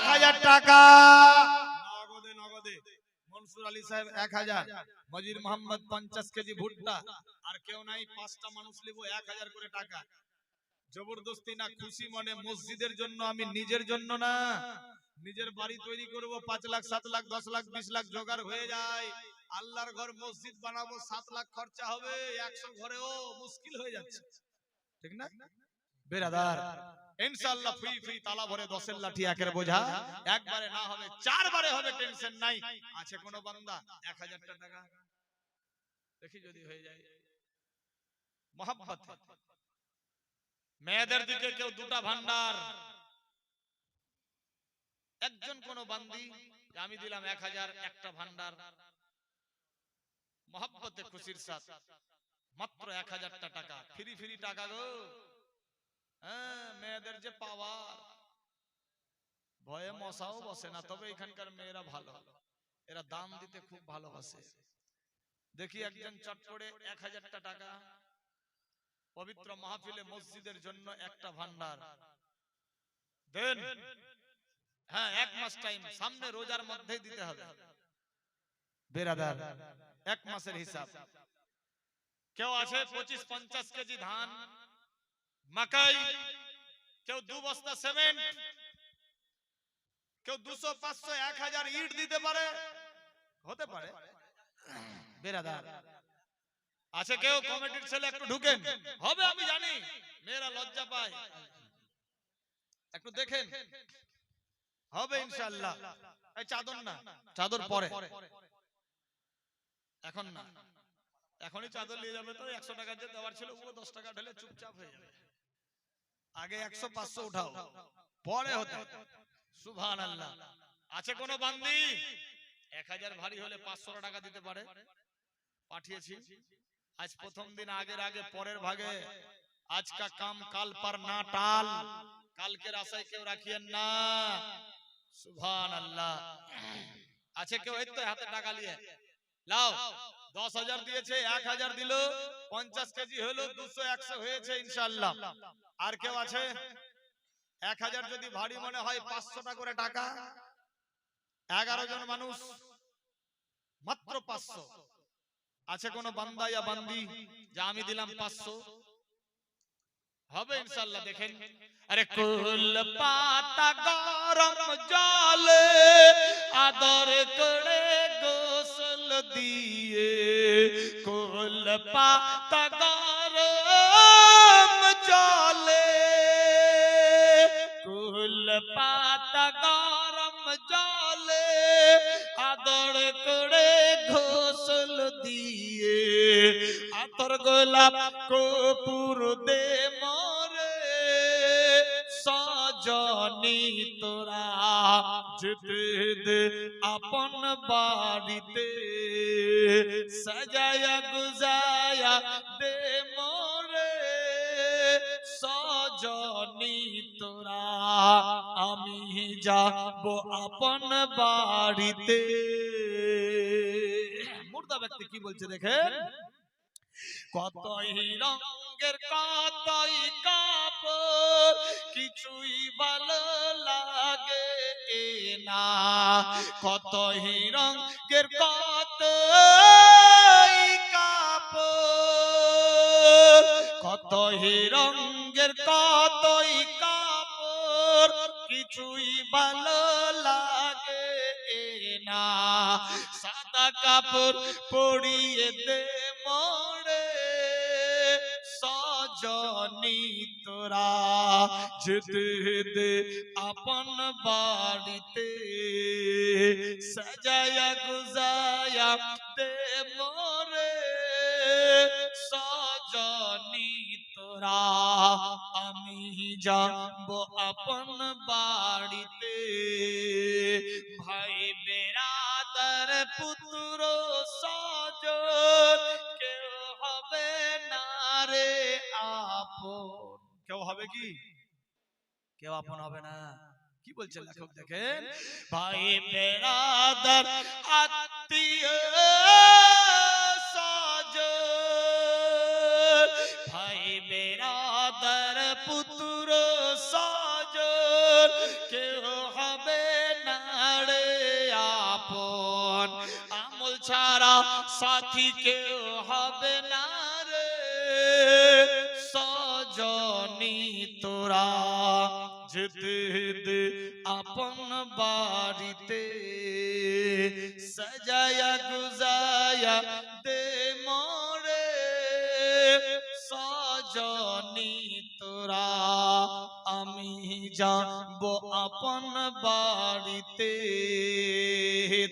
1000 টাকা নগদে। নগদে মনসুর আলী সাহেব 1000। মজির মোহাম্মদ 50 কেজি ভুট্টা। আর কেউ নাই, 5টা মানুষ লিবো 1000 করে টাকা। জবরদস্তি না, খুশি মনে। মসজিদের জন্য, আমি নিজের জন্য না। নিজের বাড়ি তৈরি করব, 5 লাখ 7 লাখ 10 লাখ 20 লাখ জোগাড় হয়ে যায়। আল্লাহর ঘর মসজিদ বানাবো, 7 লাখ খরচা হবে, 100 ঘরেও মুশকিল হয়ে যাচ্ছে, ঠিক না বেরাদার? ইনশাআল্লাহ ফ্রি ফ্রি তালা ভরে 10 লাঠি একের বোঝা একবারে না হবে, 4 বারে হবে, টেনশন নাই। আছে কোন বান্দা 1000 টাকা? দেখি যদি হয়ে যায়। মহব্বত। মেয়েদের দিকে কেউ 2টা ভান্ডার, একজন কোন বান্দি আমি দিলাম 1000, একটা ভান্ডার। মহব্বতে খুশির সাথ মাত্র 1000 টাকা, ফ্রি ফ্রি টাকা গো। হ্যাঁ, মেয়েদের যে পাওয়ার, ভয়ে মশাও বসে না। তবে এখানকার মেয়েরা ভালো, এরা দান দিতে খুব ভালোবাসে। দেখি একজন চট করে 1000 টাকা পবিত্র মাহফিলে মসজিদের জন্য একটা ভান্ডার দেন। হ্যাঁ, 1 মাস টাইম, সামনে রোজার মধ্যেই দিতে হবে বেরাদার, 1 মাসের হিসাব। কেউ আছে 25-50 কেজি ধান মাকাই, কেউ 2 বস্তা সিমেন্ট, কেউ 200-500-1000 ইট দিতে পারে, হতে পারে বেরাদার। আছে কেউ? কমিটির ছেলে একটু ঢুকেন, হবে আমি জানি, মেয়েরা লজ্জা পায়, একটু দেখেন, হবে ইনশাআল্লাহ। এই চাদর না, চাদর পরে, এখন না, এখনই চাদর নিয়ে যাবে তো 100 টাকা যে দেওয়ার ছিল ওগুলো 10 টাকা ঢেলে চুপচাপ হয়ে যাবে। আগে 100-500 উঠাও, পরে হতে। সুবহানাল্লাহ। আছে কোন বান্দি 1000 ভারী হলে 500 টাকা দিতে পারে? পাঠিয়েছি আজ প্রথম দিন, আগের আগে পরের ভাগে। আজকা কাম কাল पर না টাল, কালকের আশায় কেউ রাখিয়েন না। সুবহানাল্লাহ। আছে কেউ? এই তো হাতে টাকা নিয়ে লাও, 10,000 দিয়েছে, 1000 দিল, 50 কেজি হলো, 200-100 হয়েছে ইনশাআল্লাহ। আর কেউ আছে? 1000 যদি ভারী মনে হয় 500 টাকা করে টাকা, 11 জন মানুষ, মাত্র 500। আছে কোন বান্দা ইয়া বান্দি যে আমি দিলাম 500? হবে ইনশাআল্লাহ। দেখেন, আরে কুল পাতা গরম জলে আদর করে গোসল দিয়ে, কুল পাতা গরম জলে, কুল পাতা গরম জলে আদর করে গোসল দিয়ে, আতর গোলাপ কপুর দে মরে সজনী তোরা, যেতে দে আপন বাড়িতে, সাজায়া গুজায়া দে মরে সজনী তোরা, আমি যাব আপন বাড়িতে। মুর্দা ব্যক্তি কি বলছে দেখেন, কতই রঙের কতই কাপড় কিছুই ভালো লাগে না, কতই রঙের কতই কাপড়, কতই রঙের কতই কাপড় কিছুই ভালো লাগে না, সাদা কাপড় পরিয়ে দে মোরে সজনী তোরা, যেতে দে আপন বাড়িতে, সাজায়া গুজায়া দে মোরে সজনী তোরা, আমি যাব আপন বাড়িতে। ভাই বেরাদার পুত্র সজন কেউ হবে না রে আপন, কেউ হবে কি, কেউ আপন হবে না। কি বলছে লেখক দেখেন, ভাই বেরাদার আত্মীয় সজন, ভাই বেরাদার পুত্র সজন কেউ হবে না রে আপন, আমল ছাড়া সাথী কেউ হবে না রে সজনী তোরা, যেতে দে আপন বাড়িতে, সাজায়া গুজায়া দে মোরে সজনী তোরা, আমি যাব আপন বাড়িতে।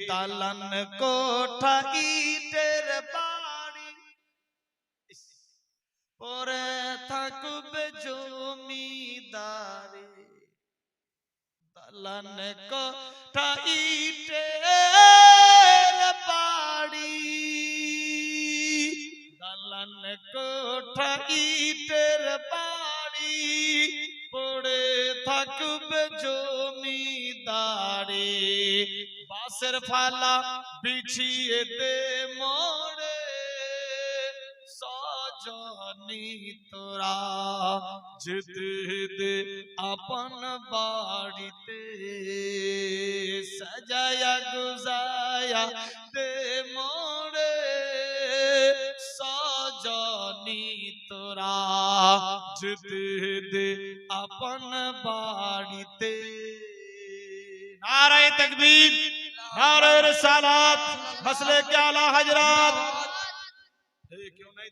দালান কোঠা ইটের বাড়ি পরে থাকবে জমিদারি, দালান কোঠা ইটের বাড়ি, দালান কোঠা ইটের বাড়ি পড়ে থাকবে জমিদারি, বাঁশের ফালা বিছিয়ে দে মোরে সজনী তোরা, যেতে দে আপন বাড়িতে, সাজায়া গুজায়া দে মোরে সজনী তোরা, যেতে দে আপন বাড়িতে। নারায়ে তাকবীর, নারায়ে রিসালাত, মাসলে কে আলা হযরত। কেউ নাই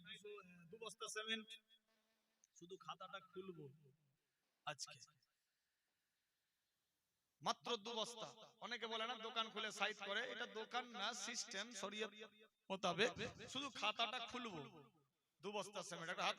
দু বস্তা সিমেন্ট, শুধু খাতাটা খুলবো আজকে, মাত্র 2 বস্তা। অনেকে বলে না দোকান খুলে সাইড করে, এটা দোকান না, সিস্টেম শরীয়ত মোতাবেক। শুধু খাতাটা খুলবো, 2 বস্তা সিমেন্ট। একটা হাত